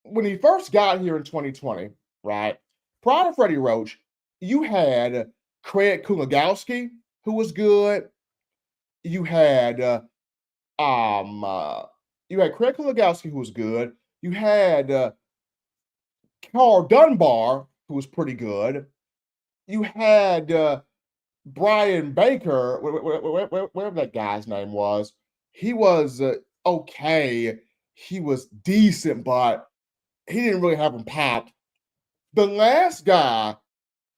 when he first got here in 2020, right? Prior to Freddie Roach, you had Craig Kulagowski, who was good. You had Craig Kulagowski, who was good. You had Carl Dunbar, who was pretty good. You had Brian Baker, whatever that guy's name was. He was okay. He was decent, but he didn't really have him popped. The last guy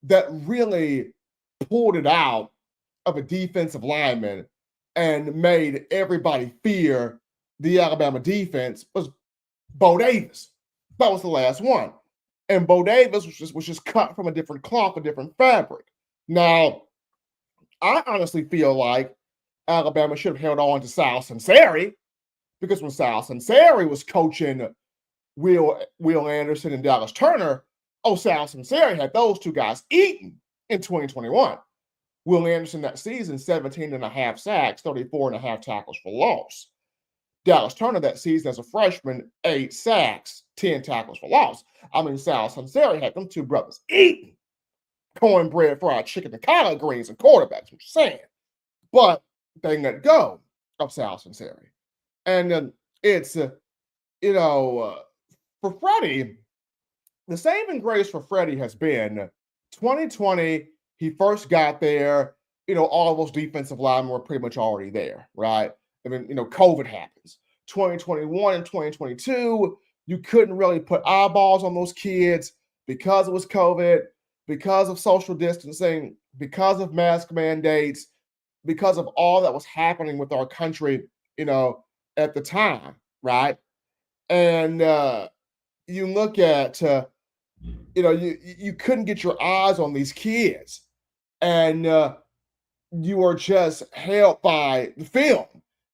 that really pulled it out of a defensive lineman and made everybody fear the Alabama defense was Bo Davis. That was the last one. And Bo Davis was just cut from a different cloth, a different fabric. Now, I honestly feel like Alabama should have held on to Sal Sunseri, because when Sal Sunseri was coaching Will Anderson and Dallas Turner, Sal Sunseri had those two guys eaten in 2021. Will Anderson that season, 17 and a half sacks, 34 and a half tackles for loss. Dallas Turner that season as a freshman, 8 sacks, 10 tackles for loss. I mean, Sal Sunseri had them two brothers eating cornbread, fried chicken, and collard greens and quarterbacks, which is saying. But they let go of Sal Sunseri. And it's, for Freddie, the saving grace for Freddie has been 2020. He first got there, all of those defensive linemen were pretty much already there, right? I mean, COVID happens. 2021 and 2022, you couldn't really put eyeballs on those kids because it was COVID, because of social distancing, because of mask mandates, because of all that was happening with our country, at the time, right? And you look at, you couldn't get your eyes on these kids, and you are just held by the film.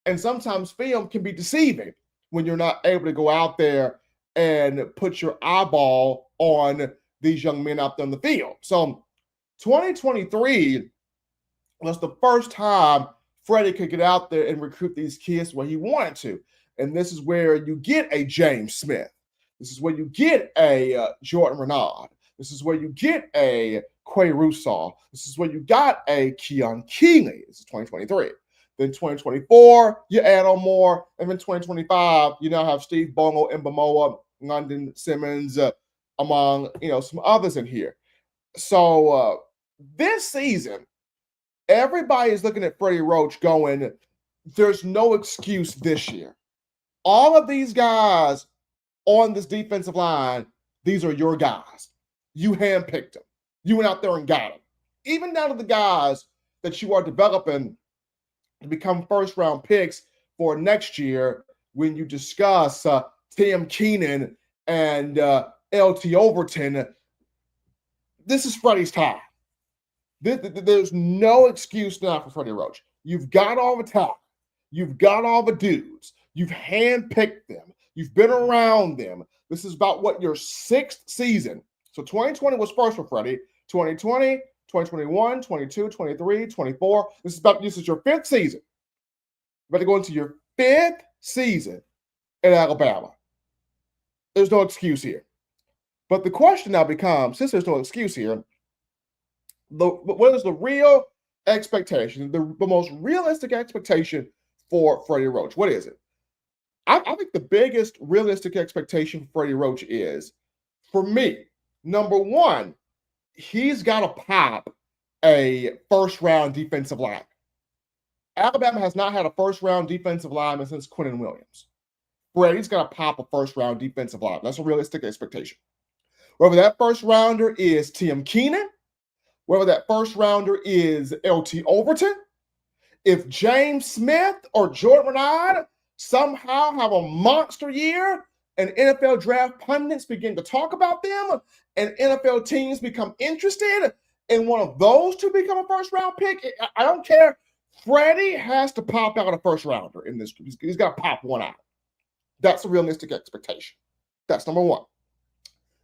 And sometimes film can be deceiving when you're not able to go out there and put your eyeball on these young men out there in the field. So 2023 was the first time Freddie could get out there and recruit these kids where he wanted to. And this is where you get a James Smith. This is where you get a Jordan Renaud. This is where you get a Quay Russaw. This is where you got a Keon Keeley. This is 2023. Then 2024, you add on more. And then 2025, you now have Steve Bongo, Mbamoa, London Simmons, among, some others in here. So this season, everybody is looking at Freddie Roach going, there's no excuse this year. All of these guys on this defensive line, these are your guys. You handpicked them. You went out there and got them. Even down to the guys that you are developing to become first-round picks for next year when you discuss Tim Keenan and LT Overton. This is Freddie's time. There's no excuse now for Freddie Roach. You've got all the talent. You've got all the dudes. You've handpicked them. You've been around them. This is about what, your 6th season. So 2020 was first for Freddie. 2020, 2021, 22, 23, 24. This is your 5th season. You're about to go into your 5th season in Alabama. There's no excuse here. But the question now becomes, since there's no excuse here, what is the real expectation, the most realistic expectation for Freddie Roach? What is it? I think the biggest realistic expectation for Freddie Roach is, for me, number one, he's got to pop a first-round defensive line. Alabama has not had a first-round defensive lineman since Quinnen Williams. Freddie's got to pop a first-round defensive line. That's a realistic expectation. Whether that first-rounder is Tim Keenan, whether that first-rounder is LT Overton, if James Smith or Jordan Renaud somehow have a monster year and NFL draft pundits begin to talk about them and NFL teams become interested in one of those to become a first-round pick, I don't care. Freddie has to pop out a first-rounder in this group. He's got to pop one out. That's a realistic expectation. That's number one.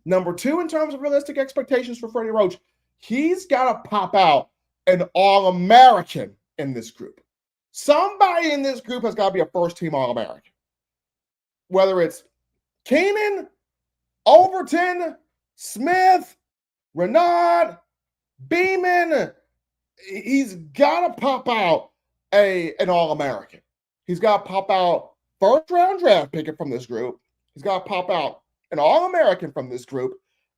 Number two, in terms of realistic expectations for Freddie Roach, he's got to pop out an All-American in this group. Somebody in this group has got to be a first-team All-American. Whether it's Keenan, Overton, Smith, Renaud, Beeman, he's got to pop out an All-American. He's got to pop out first-round draft pick from this group. He's got to pop out an All-American from this group.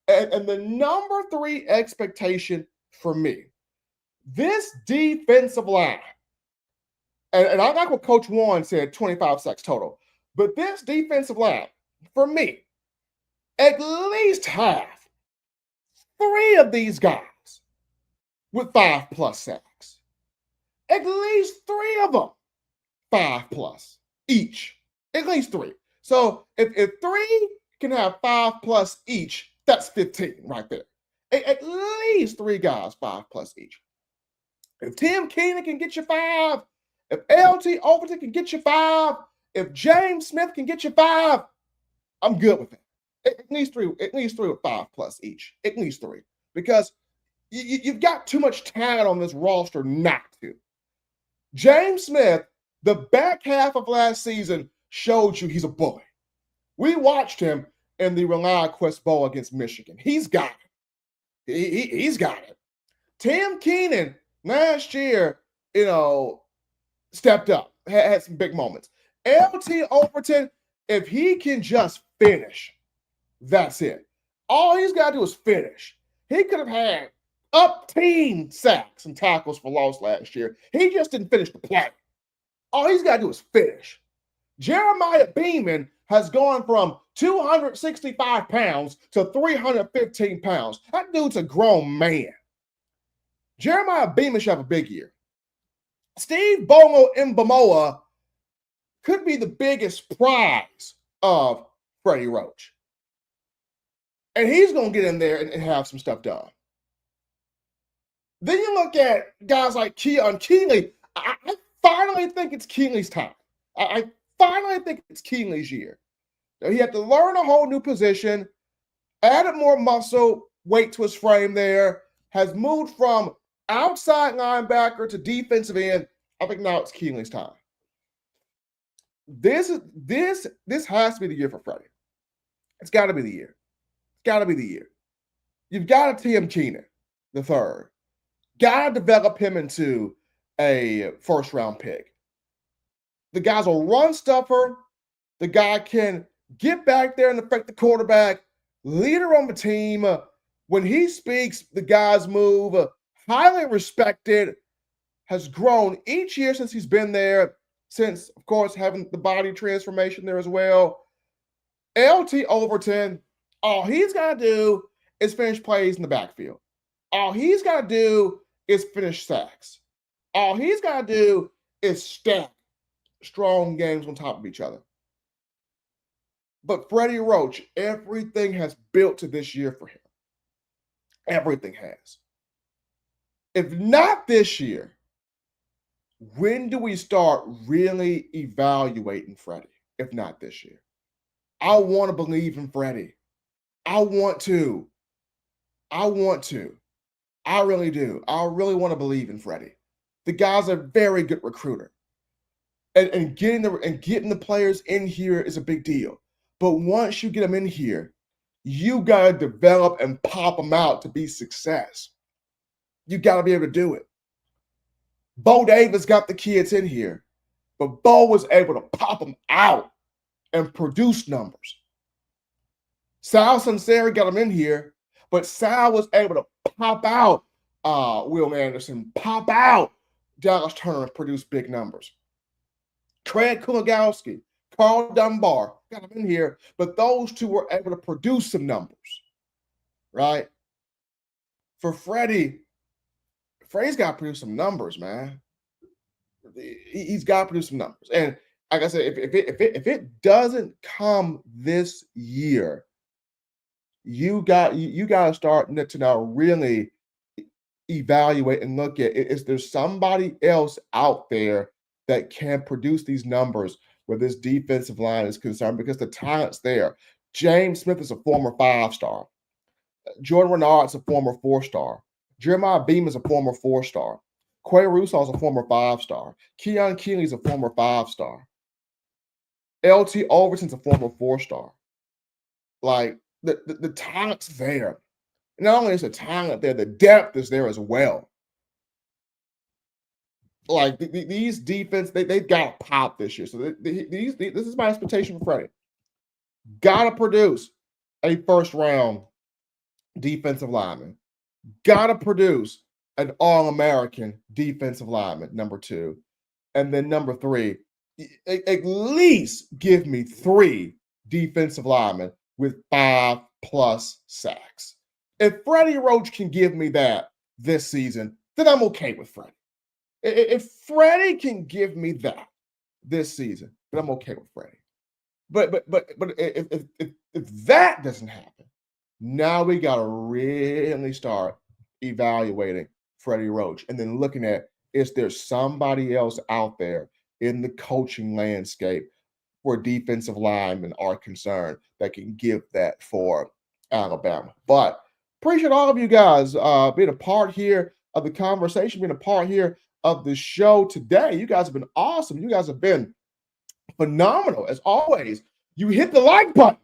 And the number three expectation for me, this defensive line, and I like what Coach Warren said, 25 sacks total, but this defensive line, for me, at least have 3 of these guys with 5+ sacks. At least 3 of them, 5+ each. At least 3. So if 3 can have 5+ each, that's 15 right there. At least 3 guys, 5+ each. If Tim Keenan can get you 5, if LT Overton can get you 5, if James Smith can get you 5, I'm good with it. At least 3 with 5+ each. At least 3. Because you've got too much talent on this roster not to. James Smith, the back half of last season, showed you he's a bully. We watched him in the Rely Quest Bowl against Michigan. He's got it. He's got it. Tim Keenan last year, stepped up, had some big moments. LT Overton, if he can just finish, that's it. All he's got to do is finish. He could have had up-teen sacks and tackles for loss last year. He just didn't finish the play. All he's got to do is finish. Jeremiah Beeman has gone from 265 pounds to 315 pounds. That dude's a grown man. Jeremiah Beeman should have a big year. Steve Bongo Mbamoa could be the biggest prize of Freddie Roach. And he's going to get in there and have some stuff done. Then you look at guys like Keeley. I finally think it's Keeley's time. I finally think it's Keeley's year. He had to learn a whole new position, added more muscle, weight to his frame there, has moved from outside linebacker to defensive end. I think now it's Keeley's time. This has to be the year for Freddie. It's got to be the year. It's got to be the year. You've got to Tim Keenan, the third. Got to develop him into a first-round pick. The guy's a run stuffer. The guy can get back there and affect the quarterback. Leader on the team. When he speaks, the guys move. Highly respected. Has grown each year since he's been there. Since, of course, having the body transformation there as well. LT Overton, all he's got to do is finish plays in the backfield. All he's got to do is finish sacks. All he's got to do is stacked strong games on top of each other. But Freddie Roach, everything has built to this year for him. Everything has. If not this year, when do we start really evaluating Freddie? If not this year. I want to believe in Freddie. I want to. I really do. I really want to believe in Freddie. The guy's a very good recruiter. And getting the players in here is a big deal. But once you get them in here, you got to develop and pop them out to be success. You got to be able to do it. Bo Davis got the kids in here, but Bo was able to pop them out and produce numbers. Sal Sunseri got them in here, but Sal was able to pop out Will Anderson, pop out Dallas Turner and produce big numbers. Craig Kuligowski, Carl Dunbar got them in here, but those two were able to produce some numbers, right? For Freddie's got to produce some numbers, man. He's got to produce some numbers. And like I said, if it doesn't come this year, you got to start to now really evaluate and look at, is there somebody else out there that can produce these numbers where this defensive line is concerned? Because the talent's there. James Smith is a former 5-star. Jordan Renard's a former 4-star. Jeremiah Beam is a former 4-star. Quay Russo is a former 5-star. Keon Keeley's a former 5-star. LT Overton's a former 4-star. Like, the talent's there. Not only is the talent there, the depth is there as well. Like, these defense, they've got to pop this year. So this is my expectation for Freddie. Got to produce a first-round defensive lineman. Got to produce an All-American defensive lineman, number 2. And then number 3, at least give me 3 defensive linemen with 5+ sacks. If Freddie Roach can give me that this season, then I'm okay with Freddie. If Freddie can give me that this season, then I'm okay with Freddie. But if that doesn't happen, now we got to really start evaluating Freddie Roach and then looking at, is there somebody else out there in the coaching landscape where defensive linemen are concerned that can give that for Alabama? But appreciate all of you guys being a part here of the conversation, being a part here of the show today. You guys have been awesome. You guys have been phenomenal. As always, you hit the like button.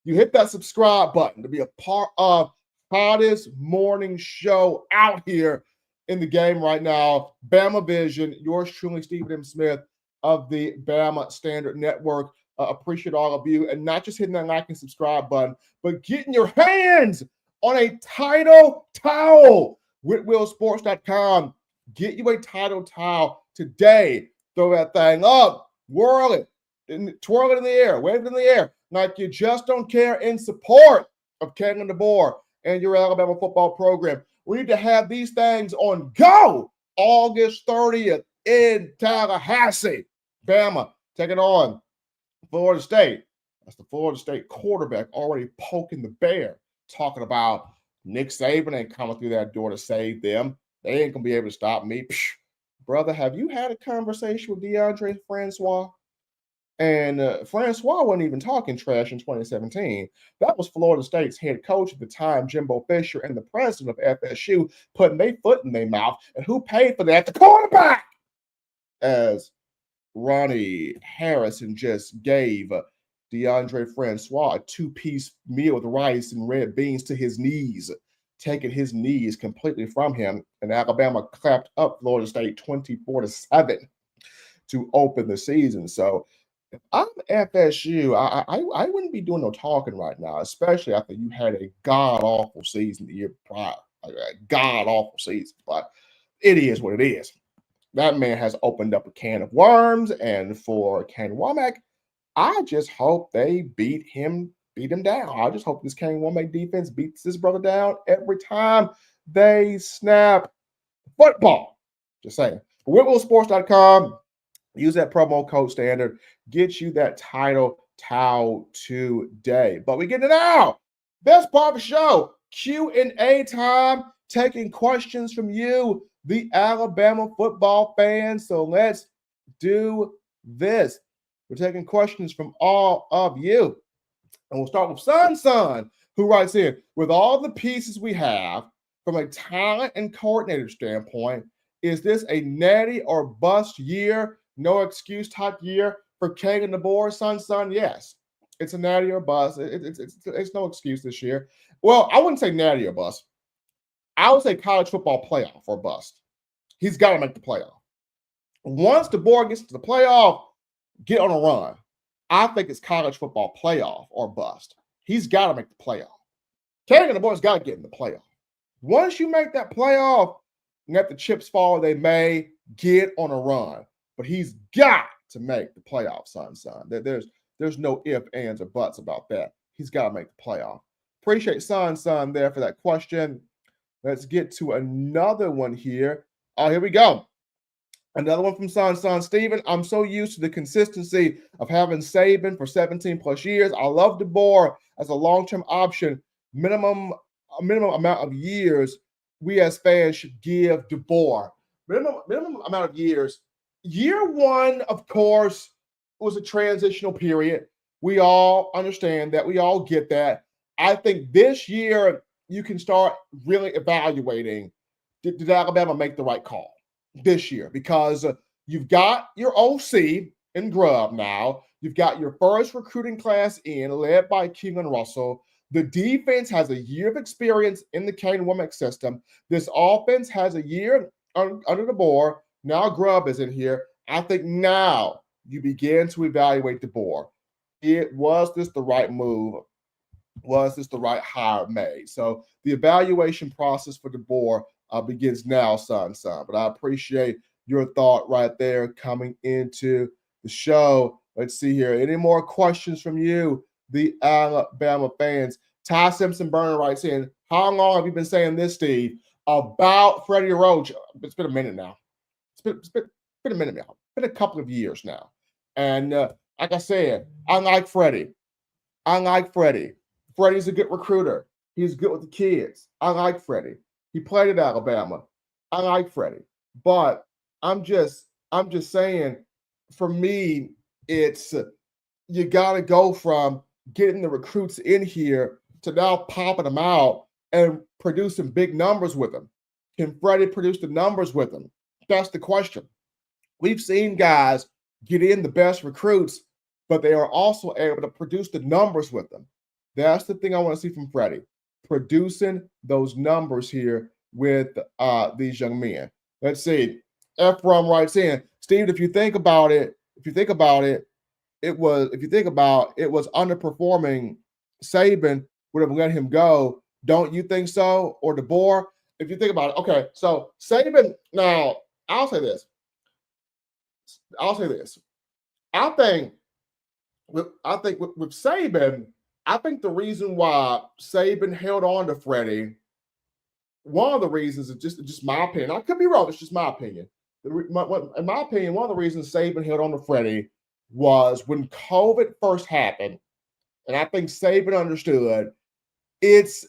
You hit that subscribe button to be a part of hottest morning show out here in the game right now. Bama Vision, yours truly, Stephen M. Smith of the Bama Standard Network. Appreciate all of you. And not just hitting that like and subscribe button, but getting your hands on a title towel. WhitwillSports.com. Get you a title towel today. Throw that thing up, whirl it, and twirl it in the air, wave it in the air, like you just don't care, in support of Kalen DeBoer and your Alabama football program. We need to have these things on go August 30th in Tallahassee. Bama taking on Florida State. That's the Florida State quarterback already poking the bear, talking about Nick Saban ain't coming through that door to save them. They ain't going to be able to stop me. Psh, brother, have you had a conversation with DeAndre Francois? And Francois wasn't even talking trash in 2017. That was Florida State's head coach at the time, Jimbo Fisher, and the president of FSU putting their foot in their mouth. And who paid for that? The quarterback! As Ronnie Harrison just gave DeAndre Francois a 2-piece meal with rice and red beans to his knees, taking his knees completely from him. And Alabama clapped up Florida State 24-7 to open the season. So if I'm FSU, I wouldn't be doing no talking right now, especially after you had a god-awful season the year prior. A god-awful season. But it is what it is. That man has opened up a can of worms. And for Ken Womack, I just hope they beat him down. I just hope this Ken Womack defense beats this brother down every time they snap football. Just saying. WhitwillSports.com. Use that promo code standard. Get you that title towel today. But we get it now. Best part of the show, Q&A time, taking questions from you, the Alabama football fans. So let's do this. We're taking questions from all of you. And we'll start with Son, who writes in, with all the pieces we have from a talent and coordinator standpoint, is this a natty or bust year? No excuse type year for King and the board, Son? Yes. It's a natty or bust. It's no excuse this year. Well, I wouldn't say natty or bust. I would say college football playoff or bust. He's got to make the playoff. Once the board gets to the playoff, get on a run. I think it's college football playoff or bust. He's got to make the playoff. King and the boys got to get in the playoff. Once you make that playoff, let the chips fall they may, get on a run. But he's got to make the playoff, Son. There's no ifs, ands, or buts about that. He's got to make the playoff. Appreciate Son there for that question. Let's get to another one here. Oh, here we go. Another one from Son Steven. I'm so used to the consistency of having Saban for 17 plus years. I love DeBoer as a long-term option. Minimum amount of years we as fans should give DeBoer. Minimum amount of years. Year one, of course, was a transitional period. We all understand that. We all get that. I think this year you can start really evaluating, did Alabama make the right call this year? Because you've got your OC in Grubb now. You've got your first recruiting class in, led by Keelon Russell. The defense has a year of experience in the Kane Womack system. This offense has a year under the board. Now Grubb is in here. I think now you begin to evaluate the board. Was this the right move? Was this the right hire made? So the evaluation process for the board begins now, Son. But I appreciate your thought right there coming into the show. Let's see here. Any more questions from you, the Alabama fans? Ty Simpson Burner writes in, how long have you been saying this, Steve, about Freddie Roach? It's been a minute now. It's been a minute now. It's been a couple of years now. And like I said, I like Freddie. Freddie's a good recruiter. He's good with the kids. I like Freddie. He played at Alabama. I like Freddie. But I'm just saying, for me, it's you got to go from getting the recruits in here to now popping them out and producing big numbers with them. Can Freddie produce the numbers with them? That's the question. We've seen guys get in the best recruits, but they are also able to produce the numbers with them. That's the thing I want to see from Freddie, producing those numbers here with these young men. Let's see. Ephraim writes in, Steve, if you think about it, it was underperforming. Saban would have let him go. Don't you think so? Or DeBoer? If you think about it, okay. So Saban. Now I'll say this. I think with Saban, I think the reason why Saban held on to Freddie, one of the reasons is just my opinion. I could be wrong. It's just my opinion. In my opinion, one of the reasons Saban held on to Freddie was when COVID first happened, and I think Saban understood it's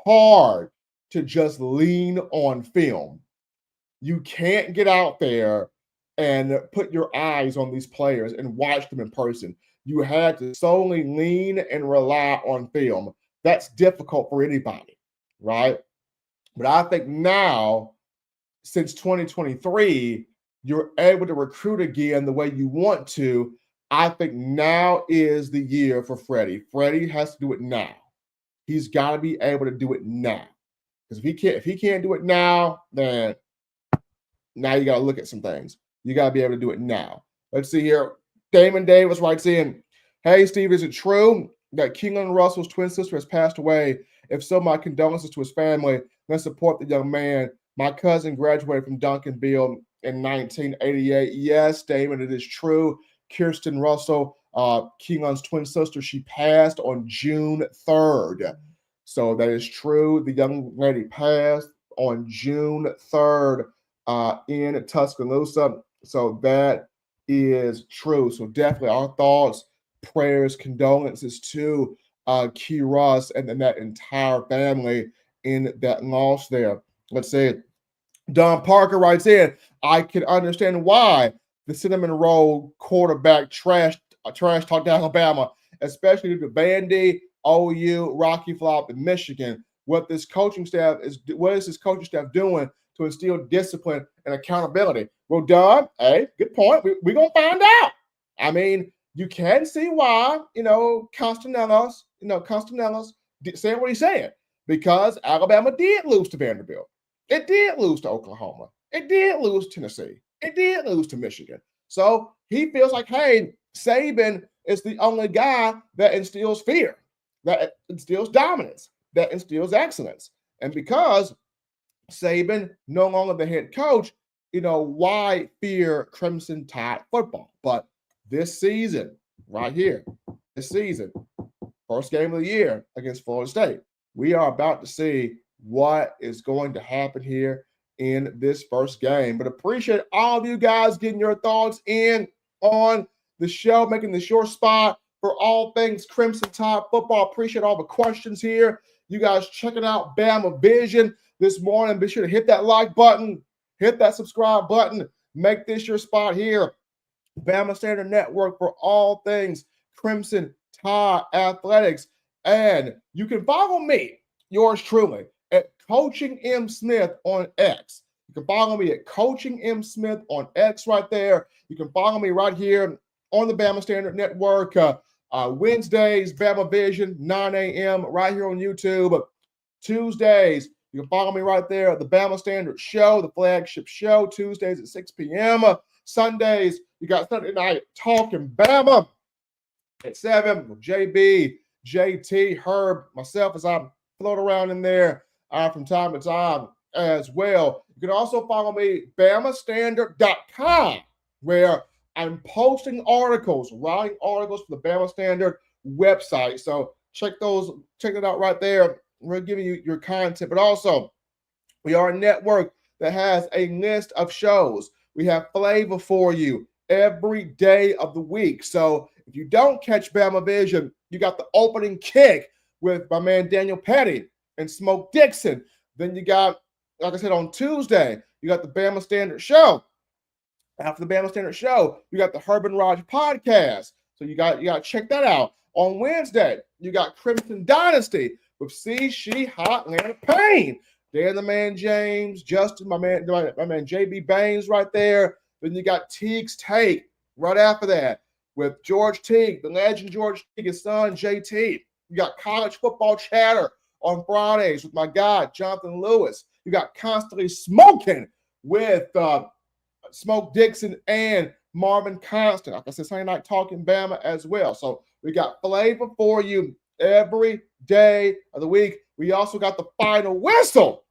hard to just lean on film. You can't get out there and put your eyes on these players and watch them in person. You had to solely lean and rely on film. That's difficult for anybody, right? But I think now, since 2023, you're able to recruit again the way you want to. I think now is the year for Freddie. Freddie has to do it now. He's got to be able to do it now. Because if he can't do it now, then now you got to look at some things. You got to be able to do it now. Let's see here. Damon Davis writes in, hey, Steve, is it true that Keelon Russell's twin sister has passed away? If so, my condolences to his family. Let's support the young man. My cousin graduated from Duncanville in 1988. Yes, Damon, it is true. Kirsten Russell, Keelon's twin sister, she passed on June 3rd. So that is true. The young lady passed on June 3rd in Tuscaloosa. So that is true. So definitely our thoughts, prayers, condolences to Key Russ and then that entire family in that loss there. Let's say Don Parker writes in, I can understand why the cinnamon roll quarterback trash talked Alabama, especially due to Vandy, OU, Rocky Flop, and Michigan. What is this coaching staff doing to instill discipline and accountability? Well, Don, hey, good point. We're gonna find out. I mean, you can see why, Constanelos saying what he's saying, because Alabama did lose to Vanderbilt. It did lose to Oklahoma. It did lose to Tennessee. It did lose to Michigan. So he feels like, hey, Saban is the only guy that instills fear, that instills dominance, that instills excellence. And because Saban no longer the head coach, why fear Crimson Tide football? But this season, right here, first game of the year against Florida State, we are about to see what is going to happen here in this first game. But appreciate all of you guys getting your thoughts in on the show, making this your spot for all things Crimson Tide football. Appreciate all the questions here. You guys checking out Bama Vision this morning. Be sure to hit that like button, hit that subscribe button. Make this your spot here. Bama Standard Network for all things Crimson Tide athletics. And you can follow me, yours truly, at Coaching M. Smith on X. You can follow me at Coaching M. Smith on X right there. You can follow me right here on the Bama Standard Network. Wednesdays, Bama Vision, 9 a.m. right here on YouTube. Tuesdays, you can follow me right there at the Bama Standard Show, the flagship show, Tuesdays at 6 p.m. Sundays, you got Sunday Night Talking Bama at 7 with JB, JT, Herb, myself as I float around in there from time to time as well. You can also follow me, BamaStandard.com, where I'm posting articles, writing articles for the Bama Standard website. So check it out right there. We're giving you your content, but also we are a network that has a list of shows. We have flavor for you every day of the week. So if you don't catch Bama Vision, you got the opening kick with my man Daniel Petty and Smoke Dixon. Then you got, like I said, on Tuesday, you got the Bama Standard Show. After the Bama Standard Show, you got the Herb and Raj podcast. So you got to check that out. On Wednesday, you got Crimson Dynasty with C, She, Hot, Atlanta Payne. Dan the Man James, Justin, my man JB Baines right there. Then you got Teague's Take right after that with George Teague, the legend George Teague, his son JT. You got College Football Chatter on Fridays with my guy Jonathan Lewis. You got Constantly Smoking with Smoke Dixon and Marvin Constant. Like I said, Sunday Night Talking Bama as well. So we got flavor for you every day of the week. We also got the Final Whistle,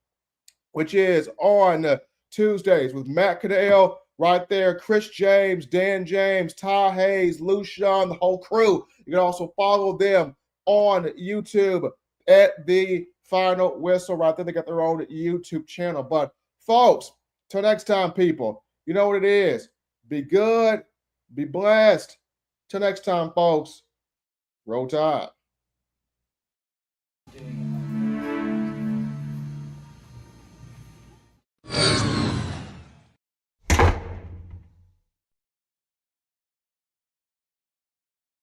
which is on Tuesdays with Matt Cadell right there, Chris James, Dan James, Ty Hayes, Lucian, the whole crew. You can also follow them on YouTube at the Final Whistle right there. They got their own YouTube channel. But folks, till next time, people, you know what it is. Be good, be blessed. Till next time, folks. Roll Tide.